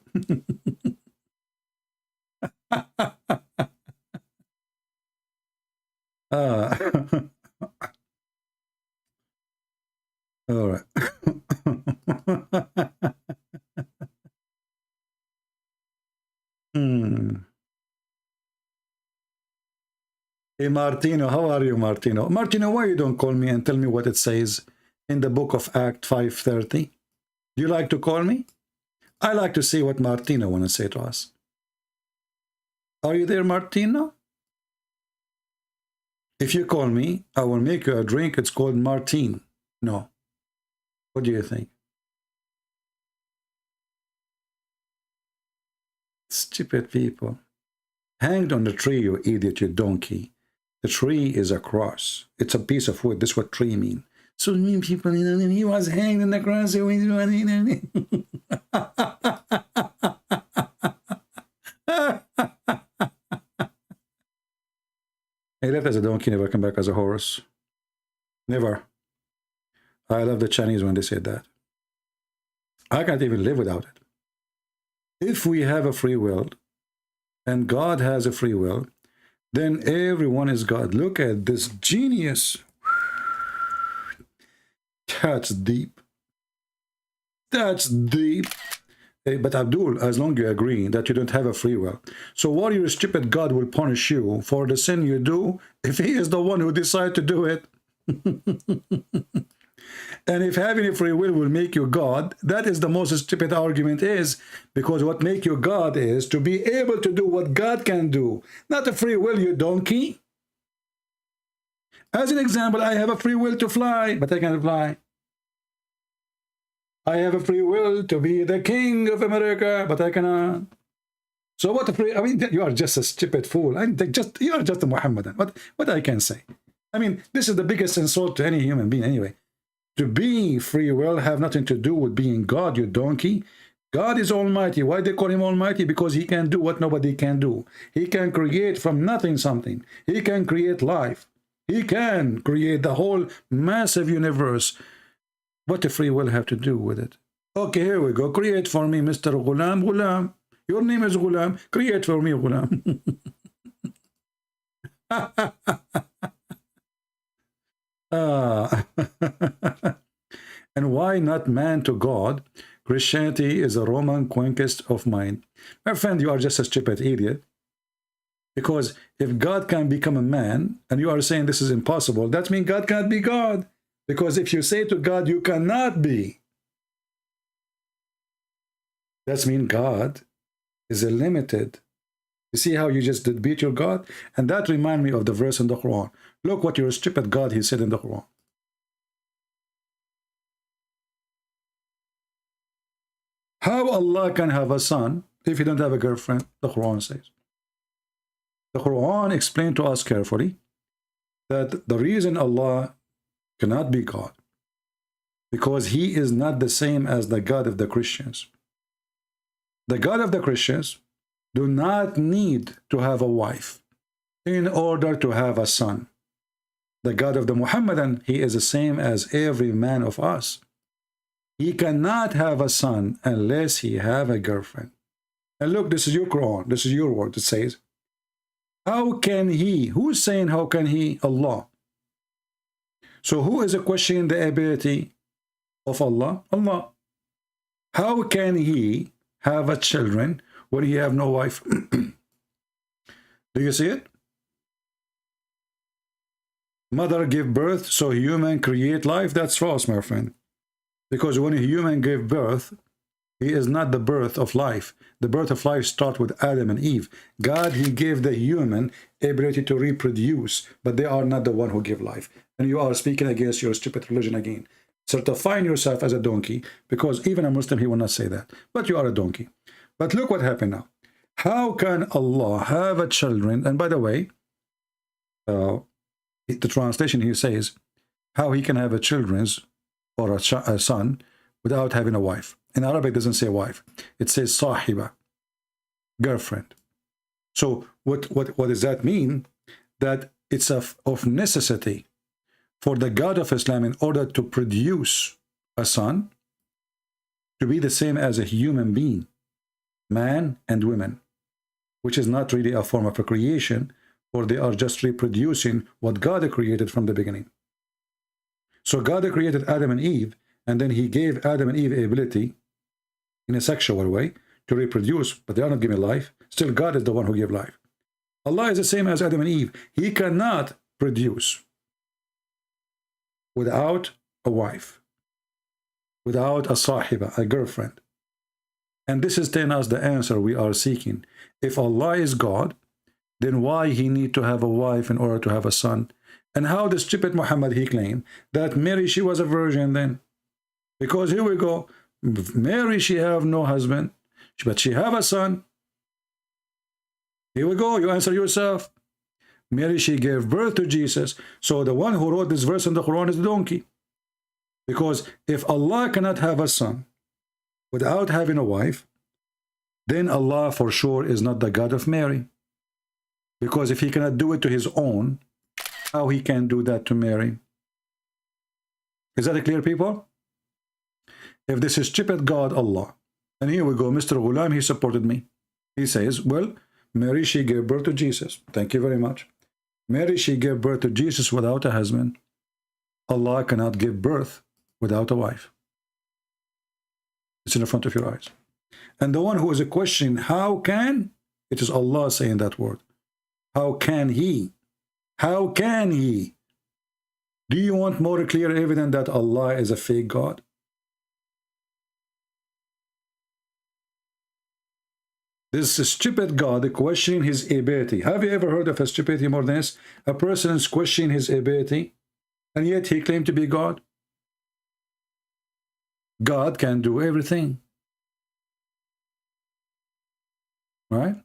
All right. Hey, Martino, how are you, Martino? Martino, why you don't call me and tell me what it says in the book of Acts 5:30? Do you like to call me? I like to see what Martino want to say to us. Are you there, Martino? If you call me, I will make you a drink. It's called Martine. No. What do you think? Stupid people. Hanged on the tree, you idiot, you donkey. The tree is a cross. It's a piece of wood. That's what tree mean. So many people, he was hanged in the cross. He left as a donkey, never come back as a horse. Never. I love the Chinese when they said that. I can't even live without it. If we have a free will, and God has a free will, then everyone is God. Look at this genius. That's deep. That's deep. But Abdul, as long as you agree that you don't have a free will, so what your stupid God will punish you for the sin you do if he is the one who decided to do it. And if having a free will make you God, that is the most stupid argument is, because what make you God is to be able to do what God can do, not a free will, you donkey. As an example, I have a free will to fly, but I can't fly. I have a free will to be the king of America, but I cannot. So what a free, I mean, you are just a stupid fool. You are just a Muhammadan. What I can say? I mean, this is the biggest insult to any human being anyway. To be free will have nothing to do with being God, you donkey. God is almighty. Why they call him almighty? Because he can do what nobody can do. He can create from nothing something. He can create life. He can create the whole massive universe. What does free will have to do with it? Okay, here we go. Create for me, Mr. Ghulam. Ghulam. Your name is Ghulam. Create for me, Ghulam. And why not man to God? Christianity is a Roman conquest of mind. My friend, you are just a stupid idiot. Because if God can become a man, and you are saying this is impossible, that means God can't be God. Because if you say to God, you cannot be, that means God is limited. You see how you just did beat your God? And that reminds me of the verse in the Quran. Look what your stupid God, he said in the Quran. How Allah can have a son if he don't have a girlfriend? The Quran says. The Quran explained to us carefully that the reason Allah cannot be God, because he is not the same as the God of the Christians. The God of the Christians do not need to have a wife in order to have a son. The God of the Muhammadan, he is the same as every man of us. He cannot have a son unless he have a girlfriend. And look, this is your Quran, this is your word. It says, how can he? Who's saying how can he? Allah. So who is questioning the ability of Allah? Allah. How can he have a children when he have no wife? Do you see it? Mother give birth, so human create life. That's false, my friend. Because when a human gave birth, he is not the birth of life. The birth of life starts with Adam and Eve. God, he gave the human ability to reproduce, but they are not the one who give life. And you are speaking against your stupid religion again. Certifying yourself as a donkey, because even a Muslim, he will not say that. But you are a donkey. But look what happened now. How can Allah have a children? And by the way, the translation here says, how he can have a children's or a son without having a wife. In Arabic, it doesn't say wife. It says sahiba, girlfriend. So what does that mean? That it's of necessity for the God of Islam, in order to produce a son, to be the same as a human being, man and women, which is not really a form of a creation, for they are just reproducing what God created from the beginning. So God created Adam and Eve, and then he gave Adam and Eve ability in a sexual way to reproduce, but they are not given life. Still, God is the one who gave life. Allah is the same as Adam and Eve. He cannot produce without a wife, without a sahiba, a girlfriend. And this is telling us the answer we are seeking. If Allah is God, then why he need to have a wife in order to have a son? And how the stupid Muhammad, he claimed that Mary, she was a virgin then. Because here we go, Mary, she have no husband, but she have a son. Here we go, you answer yourself. Mary, she gave birth to Jesus. So the one who wrote this verse in the Quran is the donkey. Because if Allah cannot have a son without having a wife, then Allah for sure is not the God of Mary. Because if he cannot do it to his own, how he can do that to Mary? Is that clear, people? If this is stupid God, Allah. And here we go, Mr. Ghulam, he supported me. He says, well, Mary, she gave birth to Jesus. Thank you very much. Mary, she gave birth to Jesus without a husband. Allah cannot give birth without a wife. It's in the front of your eyes. And the one who is questioning, how can? It is Allah saying that word. How can he? How can he? Do you want more clear evidence that Allah is a fake God? This stupid God questioning his ability. Have you ever heard of a stupidity more than this? A person is questioning his ability, and yet he claimed to be God. God can do everything. Right?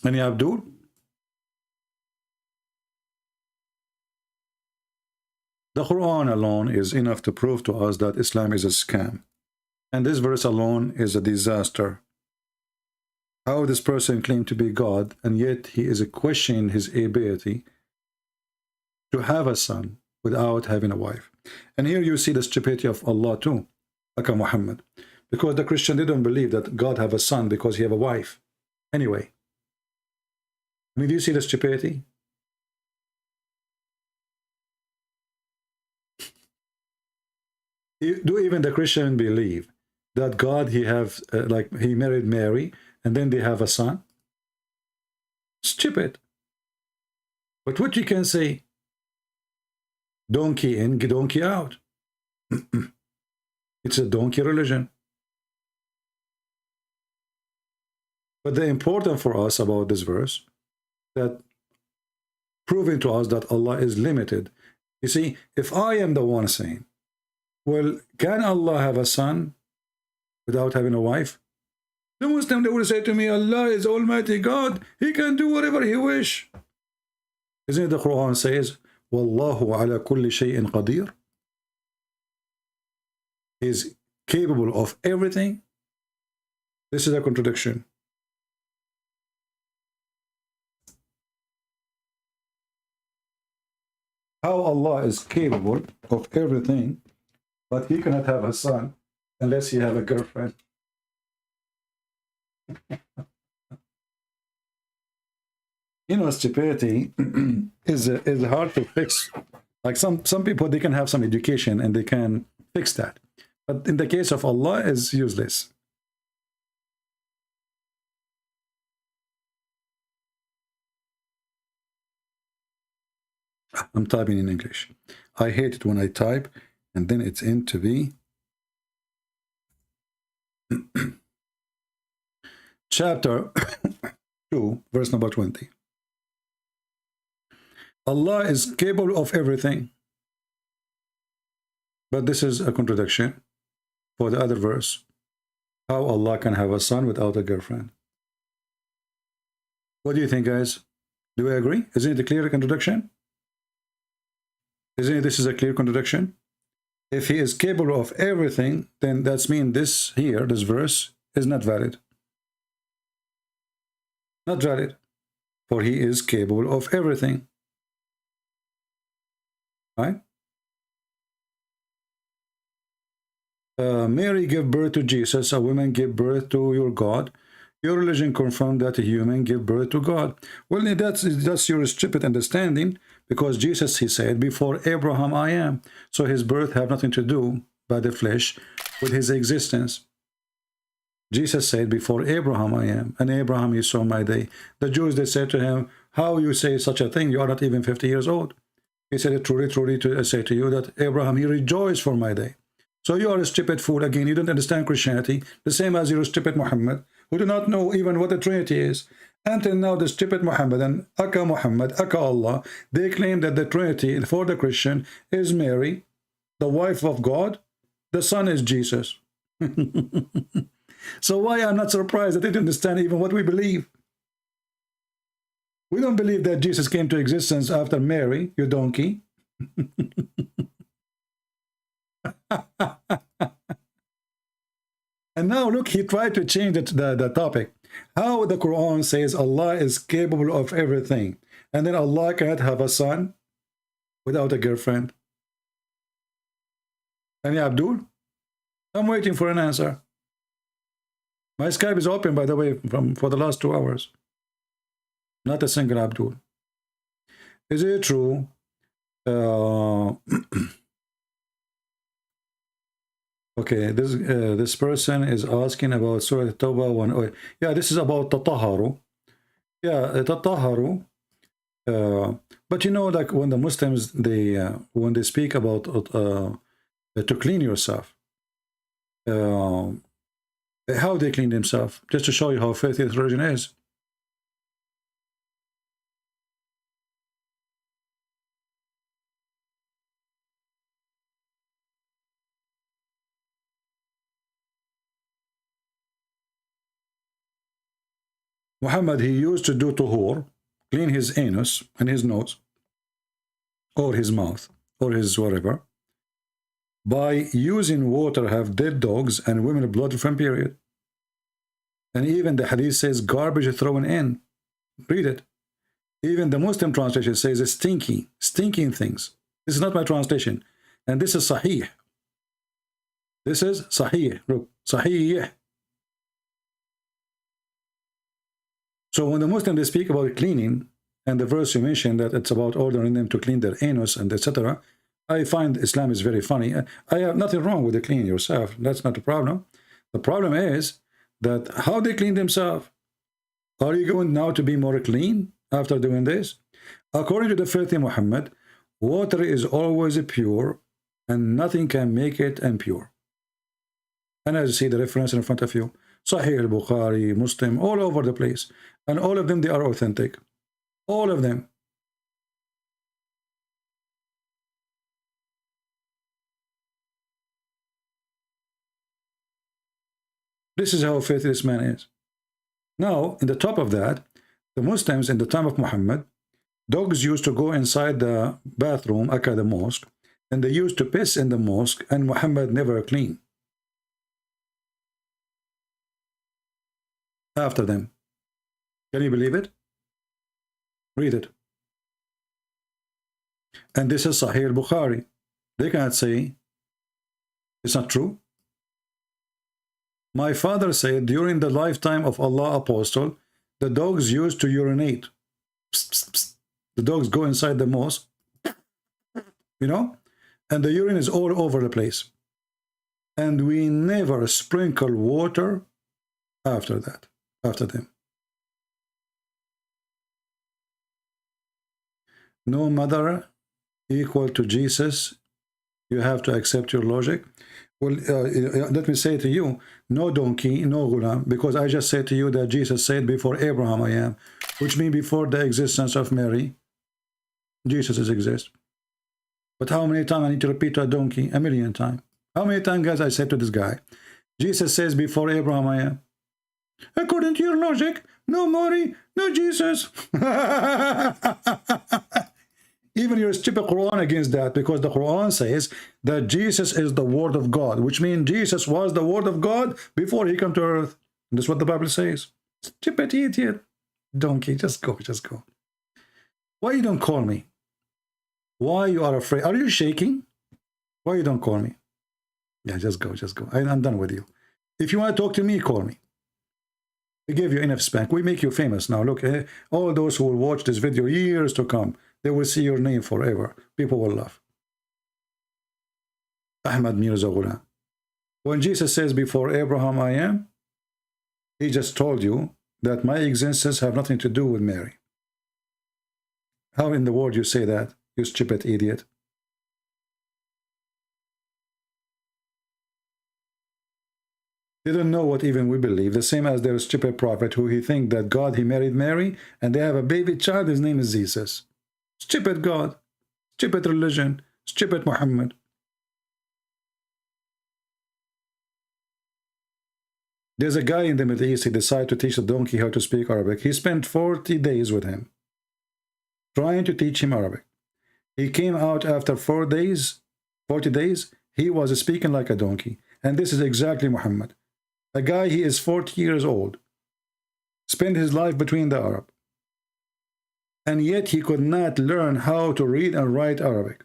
Any Abdul? The Quran alone is enough to prove to us that Islam is a scam. And this verse alone is a disaster. How this person claimed to be God, and yet he is questioning his ability to have a son without having a wife. And here you see the stupidity of Allah too, like Muhammad. Because the Christian didn't believe that God have a son because he have a wife. Anyway. I mean, do you see the stupidity? Do even the Christian believe that God, he have, like he married Mary and then they have a son? Stupid. But what you can say, donkey in, donkey out. It's a donkey religion. But the important for us about this verse, that proving to us that Allah is limited. You see, if I am the one saying, well, can Allah have a son without having a wife? The Muslim, they will say to me, Allah is Almighty God. He can do whatever he wish. Isn't it the Quran says, Wallahu ala kulli shay'in qadir? He is capable of everything. This is a contradiction. How Allah is capable of everything, but he cannot have a son unless he have a girlfriend. You know, stupidity is hard to fix. Like some people, they can have some education and they can fix that. But in the case of Allah, is useless. I'm typing in English. I hate it when I type and then it's in to be chapter 2, verse number 20. Allah is capable of everything. But this is a contradiction for the other verse. How Allah can have a son without a girlfriend. What do you think, guys? Do we agree? Isn't it a clear contradiction? Isn't it this is a clear contradiction? If he is capable of everything, then that's mean this here, this verse, is not valid. Not valid. For he is capable of everything. Right? Mary gave birth to Jesus. A woman gave birth to your God. Your religion confirmed that a human gave birth to God. Well, that's your stupid understanding, because Jesus, he said, before Abraham I am. So his birth have nothing to do by the flesh with his existence. Jesus said, before Abraham I am, and Abraham he saw my day. The Jews, they said to him, how you say such a thing? You are not even 50 years old. He said, truly, truly, I say to you that Abraham, he rejoiced for my day. So you are a stupid fool. Again, you don't understand Christianity, the same as you're a stupid Muhammad, who do not know even what the Trinity is. Until now, the stupid Muhammadan, Aka Muhammad, Aka Allah, they claim that the Trinity for the Christian is Mary, the wife of God, the Son is Jesus. So why I'm not surprised that they don't understand even what we believe. We don't believe that Jesus came to existence after Mary, you donkey. And now look, he tried to change the topic. How the Quran says Allah is capable of everything, and then Allah cannot have a son without a girlfriend. Any Abdul? I'm waiting for an answer. My Skype is open, by the way, for the last 2 hours. Not a single Abdul. Is it true? Okay, this person is asking about Surah Tawbah 1. Yeah, this is about Tataharu. Yeah, Tataharu. But you know, like when the Muslims, when they speak about to clean yourself, how they clean themselves, just to show you how filthy this religion is. Muhammad, he used to do tuhur, clean his anus and his nose, or his mouth, or his whatever, by using water, have dead dogs and women blood from period. And even the hadith says garbage thrown in. Read it. Even the Muslim translation says stinking things. This is not my translation. And this is Sahih. This is Sahih. Look, Sahih. So when the Muslims, they speak about cleaning, and the verse you mentioned that it's about ordering them to clean their anus and etc., I find Islam is very funny. I have nothing wrong with the cleaning yourself. That's not the problem. The problem is that how they clean themselves. Are you going now to be more clean after doing this? According to the filthy Muhammad, water is always pure and nothing can make it impure. And as you see the reference in front of you, Sahih al-Bukhari, Muslim, all over the place. And all of them, they are authentic. All of them. This is how filthy this man is. Now, in the top of that, the Muslims in the time of Muhammad, dogs used to go inside the bathroom, aka the mosque, and they used to piss in the mosque, and Muhammad never cleaned after them. Can you believe it? Read it. And this is Sahih al-Bukhari. They cannot say it's not true. My father said during the lifetime of Allah Apostle, the dogs used to urinate. Psst, psst, psst. The dogs go inside the mosque, you know, and the urine is all over the place. And we never sprinkle water after that, after them. No mother equal to Jesus. You have to accept your logic. Well, let me say to you, no donkey, no ghulam, because I just said to you that Jesus said before Abraham I am, which means before the existence of Mary, Jesus exists. But how many times I need to repeat to a donkey? 1,000,000 times. How many times, guys, I said to this guy, Jesus says before Abraham I am. According to your logic, no Mary, no Jesus. Even your stupid Quran against that, because the Quran says that Jesus is the Word of God, which means Jesus was the Word of God before he came to earth. And that's what the Bible says. Stupid idiot. Donkey, just go, just go. Why you don't call me? Why you are afraid? Are you shaking? Why you don't call me? Yeah, just go, just go. I'm done with you. If you want to talk to me, call me. We gave you enough spank. We make you famous now. Look, all those who will watch this video years to come, they will see your name forever. People will laugh. Ahmad Mirza Ghulam. When Jesus says, before Abraham I am, he just told you that my existence have nothing to do with Mary. How in the world you say that, you stupid idiot? They don't know what even we believe. The same as their stupid prophet who he think that God, he married Mary, and they have a baby child, his name is Jesus. Stupid God, stupid religion, stupid Muhammad. There's a guy in the Middle East, he decided to teach a donkey how to speak Arabic. He spent 40 days with him, trying to teach him Arabic. He came out after 40 days, he was speaking like a donkey. And this is exactly Muhammad. A guy, he is 40 years old, spent his life between the Arab, and yet he could not learn how to read and write Arabic,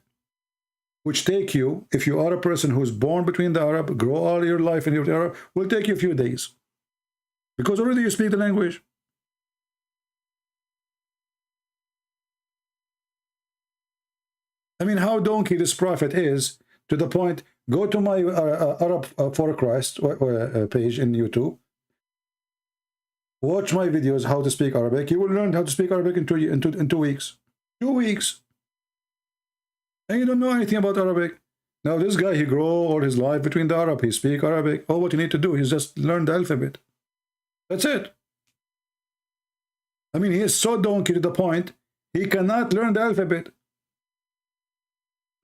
which take you, if you are a person who's born between the Arab, grow all your life in your Arab, will take you a few days, because already you speak the language. I mean, how donkey this prophet is, to the point, go to my Arab for Christ page in YouTube. Watch my videos, how to speak Arabic. You will learn how to speak Arabic in 2 weeks. 2 weeks. And you don't know anything about Arabic. Now this guy, he grow all his life between the Arab. He speak Arabic. All what you need to do is just learn the alphabet. That's it. I mean, he is so donkey to the point, he cannot learn the alphabet.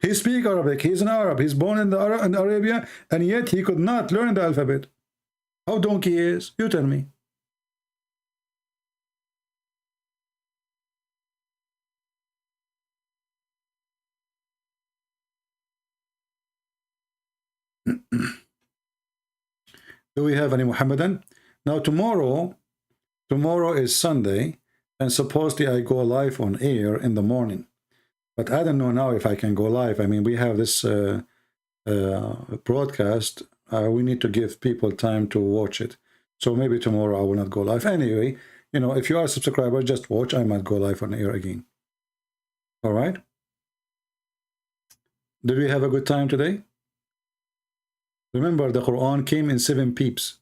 He speaks Arabic, he's an Arab, he's born in Arabia, and yet he could not learn the alphabet. How donkey he is? You tell me. Do we have any Muhammadan? Now tomorrow is Sunday, and supposedly I go live on air in the morning. But I don't know now if I can go live. I mean, we have this broadcast. We need to give people time to watch it. So maybe tomorrow I will not go live. Anyway, you know, if you are a subscriber, just watch. I might go live on air again. All right? Did we have a good time today? Remember, the Quran came in 7 peeps.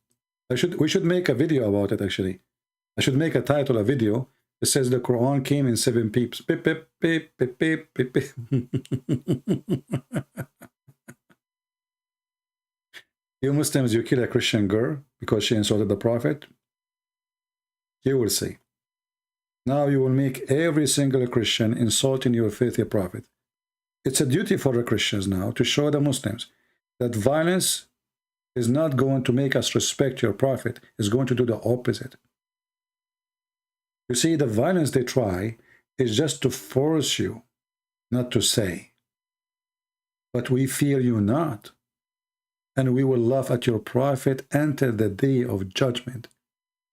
We should make a video about it, actually. I should make a title, a video. It says the Quran came in 7 peeps. Beep, beep, beep, beep, beep, beep, beep. You Muslims, you kill a Christian girl because she insulted the Prophet. You will see. Now you will make every single Christian insulting your faithful Prophet. It's a duty for the Christians now to show the Muslims that violence is not going to make us respect your Prophet. It's going to do the opposite. You see, the violence they try is just to force you not to say, but we fear you not, and we will laugh at your prophet until the day of judgment.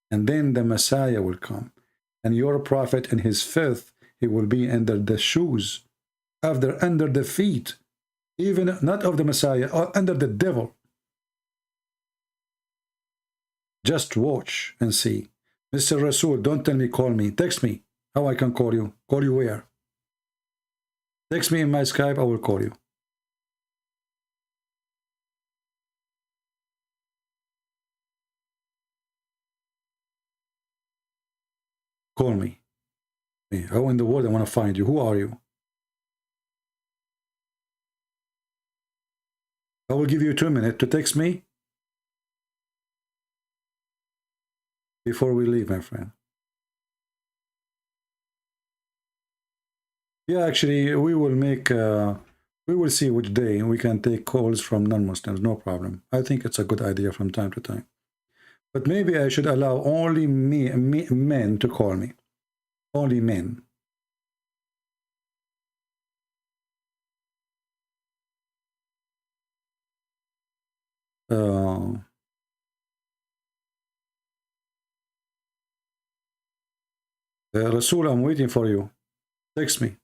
And then the Messiah will come, and your prophet and his filth, he will be under the shoes, under the feet, even not of the Messiah, or under the devil. Just watch and see. Mr. Rasul, don't tell me, call me. Text me how I can call you. Call you where? Text me in my Skype, I will call you. Call me. How in the world I want to find you? Who are you? I will give you 2 minutes to text me before we leave, my friend. Yeah, actually, we will make, we will see which day we can take calls from non-Muslims, no problem. I think it's a good idea from time to time. But maybe I should allow only men to call me. Only men. Rasul, I'm waiting for you. Text me.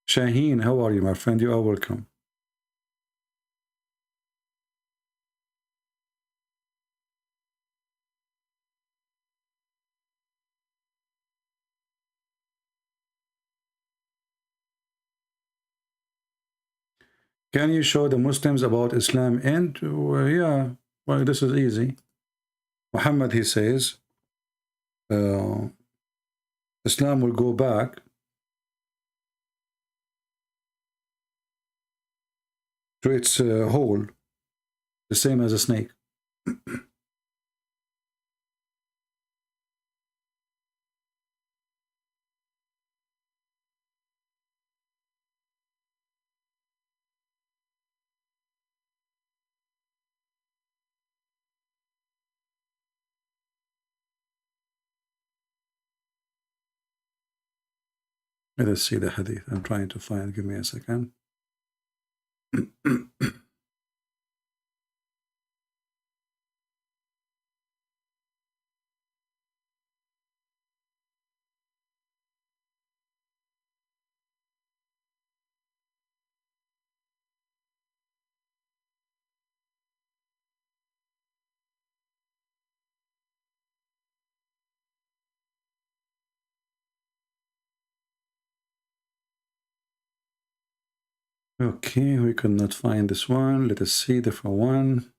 Shaheen, how are you, my friend? You are welcome. Can you show the Muslims about Islam end? Yeah, well, this is easy. Muhammad, he says, Islam will go back to its hole, the same as a snake. Let us see the hadith. I'm trying to find. Give me a second. Okay, we could not find this one. Let us see the different one.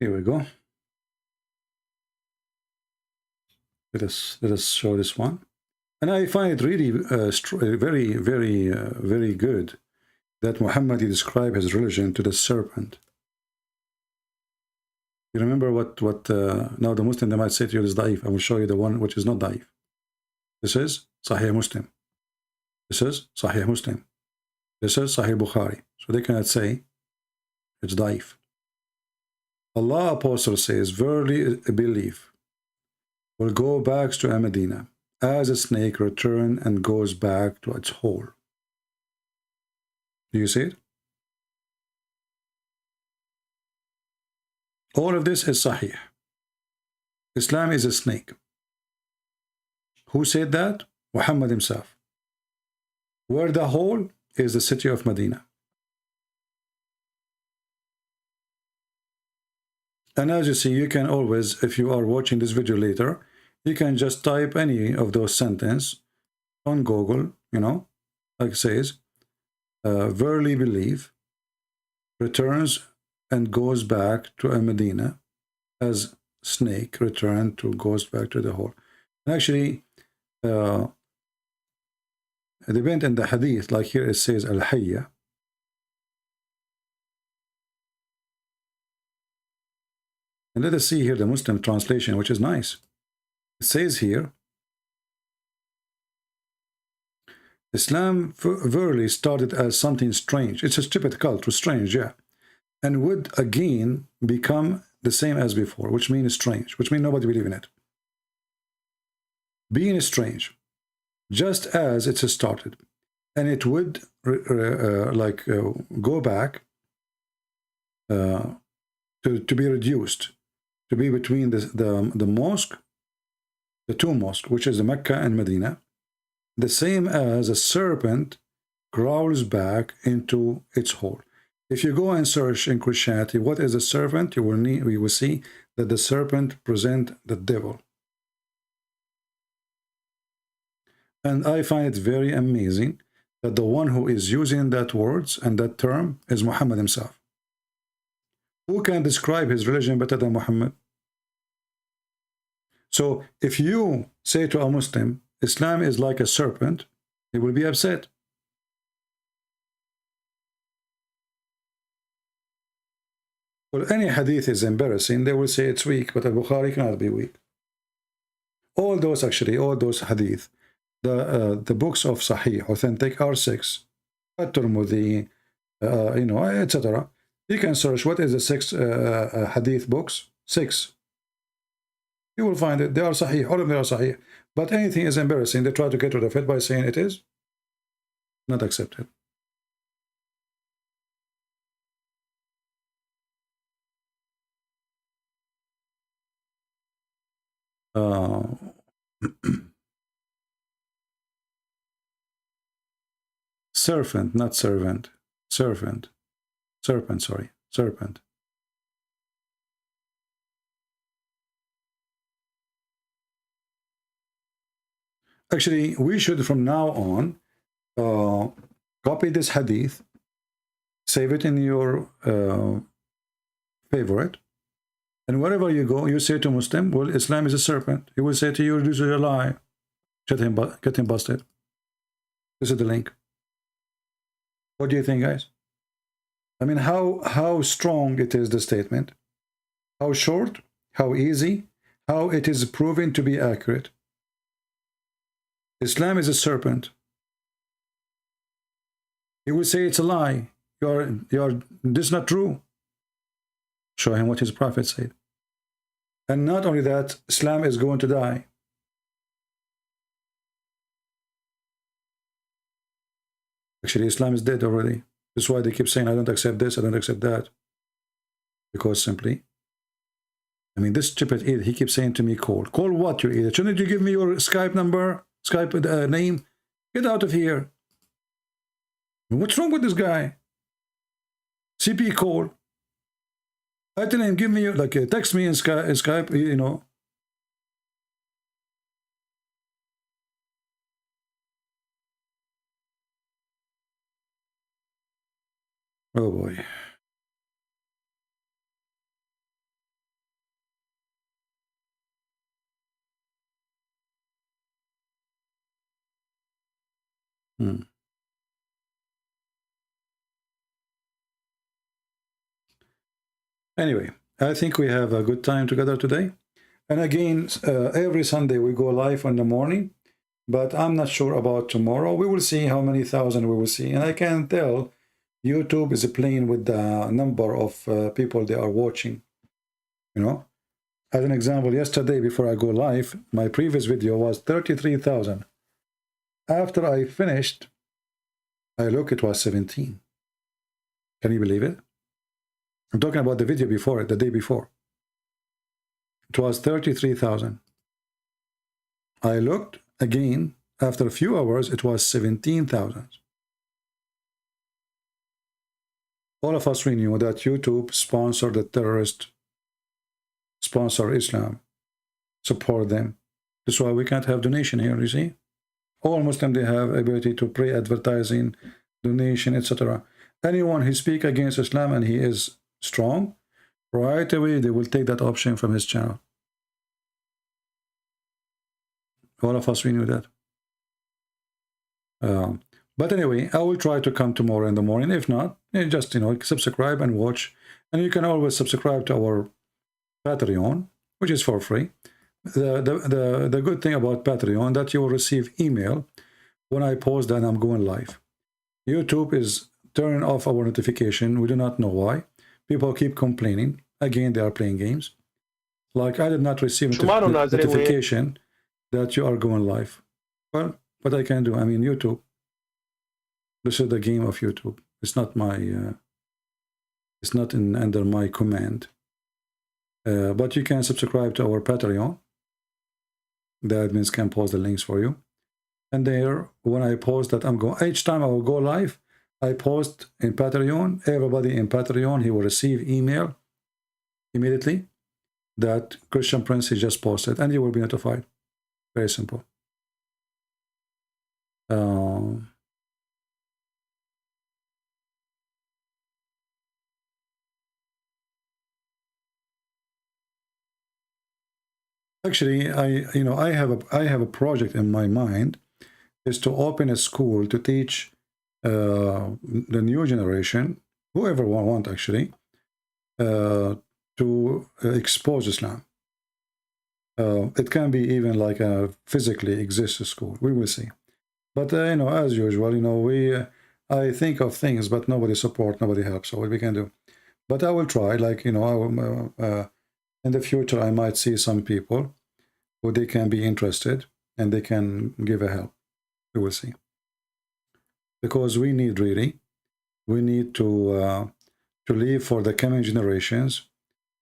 Here we go. Let us show this one. And I find it really very good that Muhammad described his religion to the serpent. You remember what now the Muslim, they might say to you is daif. I will show you the one which is not daif. This is Sahih Muslim. This is Sahih Muslim. This is Sahih Bukhari. So they cannot say it's daif. Allah Apostle says, verily believe will go back to Medina as a snake return and goes back to its hole. Do you see it? All of this is Sahih. Islam is a snake. Who said that? Muhammad himself. Where the hole is the city of Medina. And as you see, you can always, if you are watching this video later, you can just type any of those sentences on Google, you know, like it says, verily believe, returns and goes back to Medina as snake returned to goes back to the hole. And actually, it depends on the hadith, like here it says al-hayya. And let us see here the Muslim translation, which is nice. It says here, Islam verily started as something strange. It's a stupid cult, was strange, yeah. And would again become the same as before, which means strange, which means nobody believes in it. Being strange, just as it started. And it would go back to be reduced, to be between the mosque, the two mosques, which is the Mecca and Medina, the same as a serpent crawls back into its hole. If you go and search in Christianity, what is a serpent? You will see that the serpent presents the devil. And I find it very amazing that the one who is using that words and that term is Muhammad himself. Who can describe his religion better than Muhammad? So if you say to a Muslim, Islam is like a serpent, he will be upset. Well, any hadith is embarrassing, they will say it's weak, but al-Bukhari cannot be weak. all those hadith, the books of Sahih, authentic, are 6. At-Tirmidhi, etc. You can search what is the 6 hadith books. 6. You will find it. They are Sahih. All of them are Sahih. But anything is embarrassing. They try to get rid of it by saying it is not accepted. Serpent, not servant. Serpent. Serpent, sorry. Serpent. Actually, we should from now on copy this hadith, save it in your favorite, and wherever you go, you say to Muslim, well, Islam is a serpent. He will say to you, this is a lie. Get him busted. This is the link. What do you think, guys? I mean, how strong it is, the statement. How short, how easy, how it is proven to be accurate. Islam is a serpent. He will say it's a lie. This is not true. Show him what his prophet said. And not only that, Islam is going to die. Actually, Islam is dead already. That's why they keep saying, I don't accept this, I don't accept that. Because simply, I mean, this stupid idiot, he keeps saying to me, call. Call what, you idiot? Shouldn't you give me your Skype number, Skype name? Get out of here. What's wrong with this guy? CP call. I tell him, give me, like, text me in Skype, you know. Oh boy. Anyway, I think we have a good time together today. And again, every Sunday we go live in the morning, but I'm not sure about tomorrow. We will see how many thousand we will see. And I can tell YouTube is playing with the number of people they are watching. You know, as an example, yesterday before I go live, my previous video was 33,000. After I finished, I look, it was 17. Can you believe it? I'm talking about the video before it, the day before. It was 33,000. I looked again, after a few hours, it was 17,000. All of us, we knew that YouTube sponsored the terrorist, sponsor Islam, support them. That's why we can't have donation here, you see? All Muslims, they have ability to pray, advertising, donation, etc. Anyone who speaks against Islam and he is strong, right away they will take that option from his channel. All of us, we knew that. But anyway, I will try to come tomorrow in the morning. If not, just, you know, subscribe and watch. And you can always subscribe to our Patreon, which is for free. The good thing about Patreon that you will receive email when I post that I'm going live. YouTube is turning off our notification. We do not know why. People keep complaining. Again, they are playing games. Like, I did not receive notification that you are going live. Well, what I can do, I mean, YouTube. This is the game of YouTube. It's not my, it's not under my command. But you can subscribe to our Patreon. The admins can post the links for you. And there, when I post that I'm going, each time I will go live, I post in Patreon. Everybody in Patreon, he will receive email immediately that Christian Prince he just posted, and you will be notified. Very simple. Actually, I have a project in my mind, is to open a school to teach the new generation, whoever want actually, to expose Islam. It can be even like a physically exist school. We will see. But you know, as usual, you know, I think of things, but nobody support, nobody helps. So what we can do? But I will try. Like, you know, in the future, I might see some people who they can be interested and they can give a help. We will see. Because we need to leave for the coming generations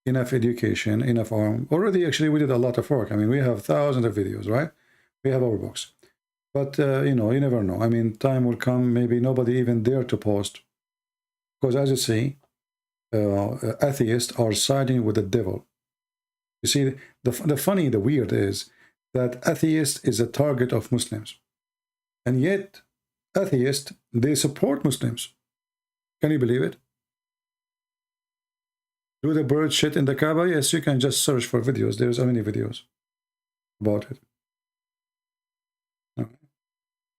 enough education, enough already. Actually, we did a lot of work. I mean, we have thousands of videos, right? We have our books. But, you know, you never know. I mean, time will come, maybe nobody even dare to post. Because as you see, atheists are siding with the devil. You see, the funny, the weird is that atheist is a target of Muslims. And yet, atheists, they support Muslims. Can you believe it? Do the birds shit in the Kaaba? Yes, you can just search for videos. There's so many videos about it. Okay.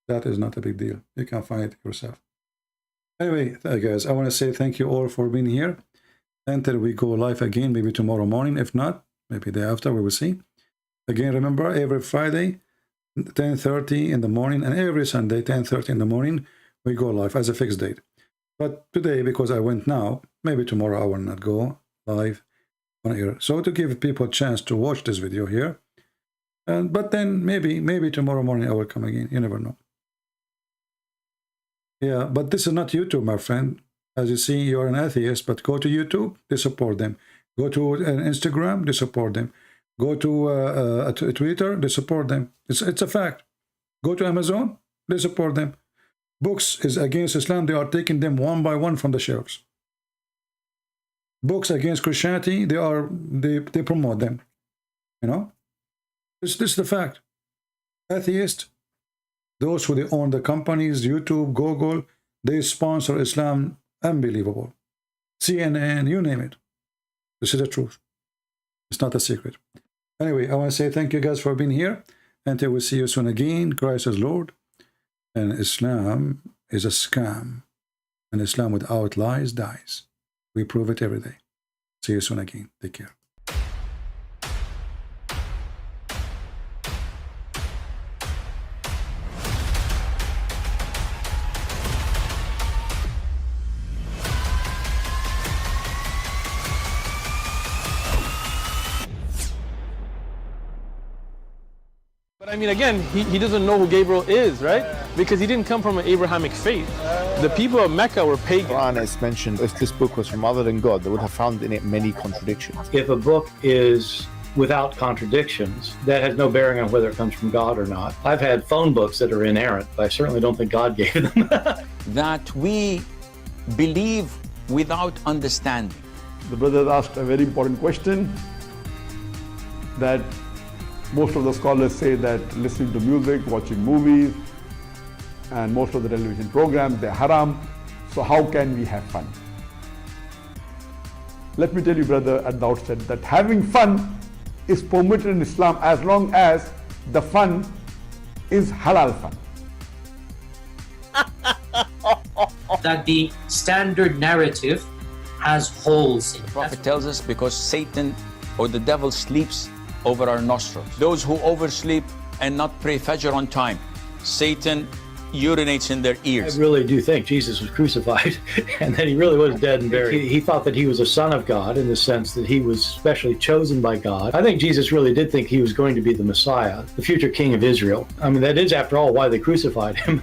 That is not a big deal. You can find it yourself. Anyway, guys, I want to say thank you all for being here. Until we go live again, maybe tomorrow morning. If not, maybe the day after, we will see. Again, remember, every Friday, 10:30 in the morning, and every Sunday, 10:30 in the morning, we go live as a fixed date. But today, because I went now, maybe tomorrow I will not go live on air. So to give people a chance to watch this video here, but then maybe tomorrow morning I will come again. You never know. Yeah, but this is not YouTube, my friend. As you see, you're an atheist, but go to YouTube, they support them. Go to Instagram, they support them. Go to Twitter, they support them. It's a fact. Go to Amazon, they support them. Books is against Islam, they are taking them one by one from the shelves. Books against Christianity, they promote them. You know? This is the fact. Atheists, those who they own the companies, YouTube, Google, they sponsor Islam. Unbelievable. CNN, you name it. This is the truth. It's not a secret. Anyway, I want to say thank you guys for being here. Until we see you soon again. Christ is Lord. And Islam is a scam. And Islam without lies dies. We prove it every day. See you soon again. Take care. But I mean, again, he doesn't know who Gabriel is, right? Because he didn't come from an Abrahamic faith. The people of Mecca were pagan. Quran is mentioned. If this book was from other than God, they would have found in it many contradictions. If a book is without contradictions, that has no bearing on whether it comes from God or not. I've had phone books that are inerrant, but I certainly don't think God gave them. That we believe without understanding. The brother asked a very important question, that most of the scholars say that listening to music, watching movies, and most of the television programs, they're haram. So how can we have fun? Let me tell you, brother, at the outset, that having fun is permitted in Islam as long as the fun is halal fun. That the standard narrative has holes in it. The Prophet tells us because Satan or the devil sleeps over our nostrils. Those who oversleep and not pray Fajr on time, Satan urinates in their ears. I really do think Jesus was crucified and that he really was dead and buried. He thought that he was a son of God in the sense that he was specially chosen by God. I think Jesus really did think he was going to be the Messiah, the future king of Israel. I mean, that is, after all, why they crucified him,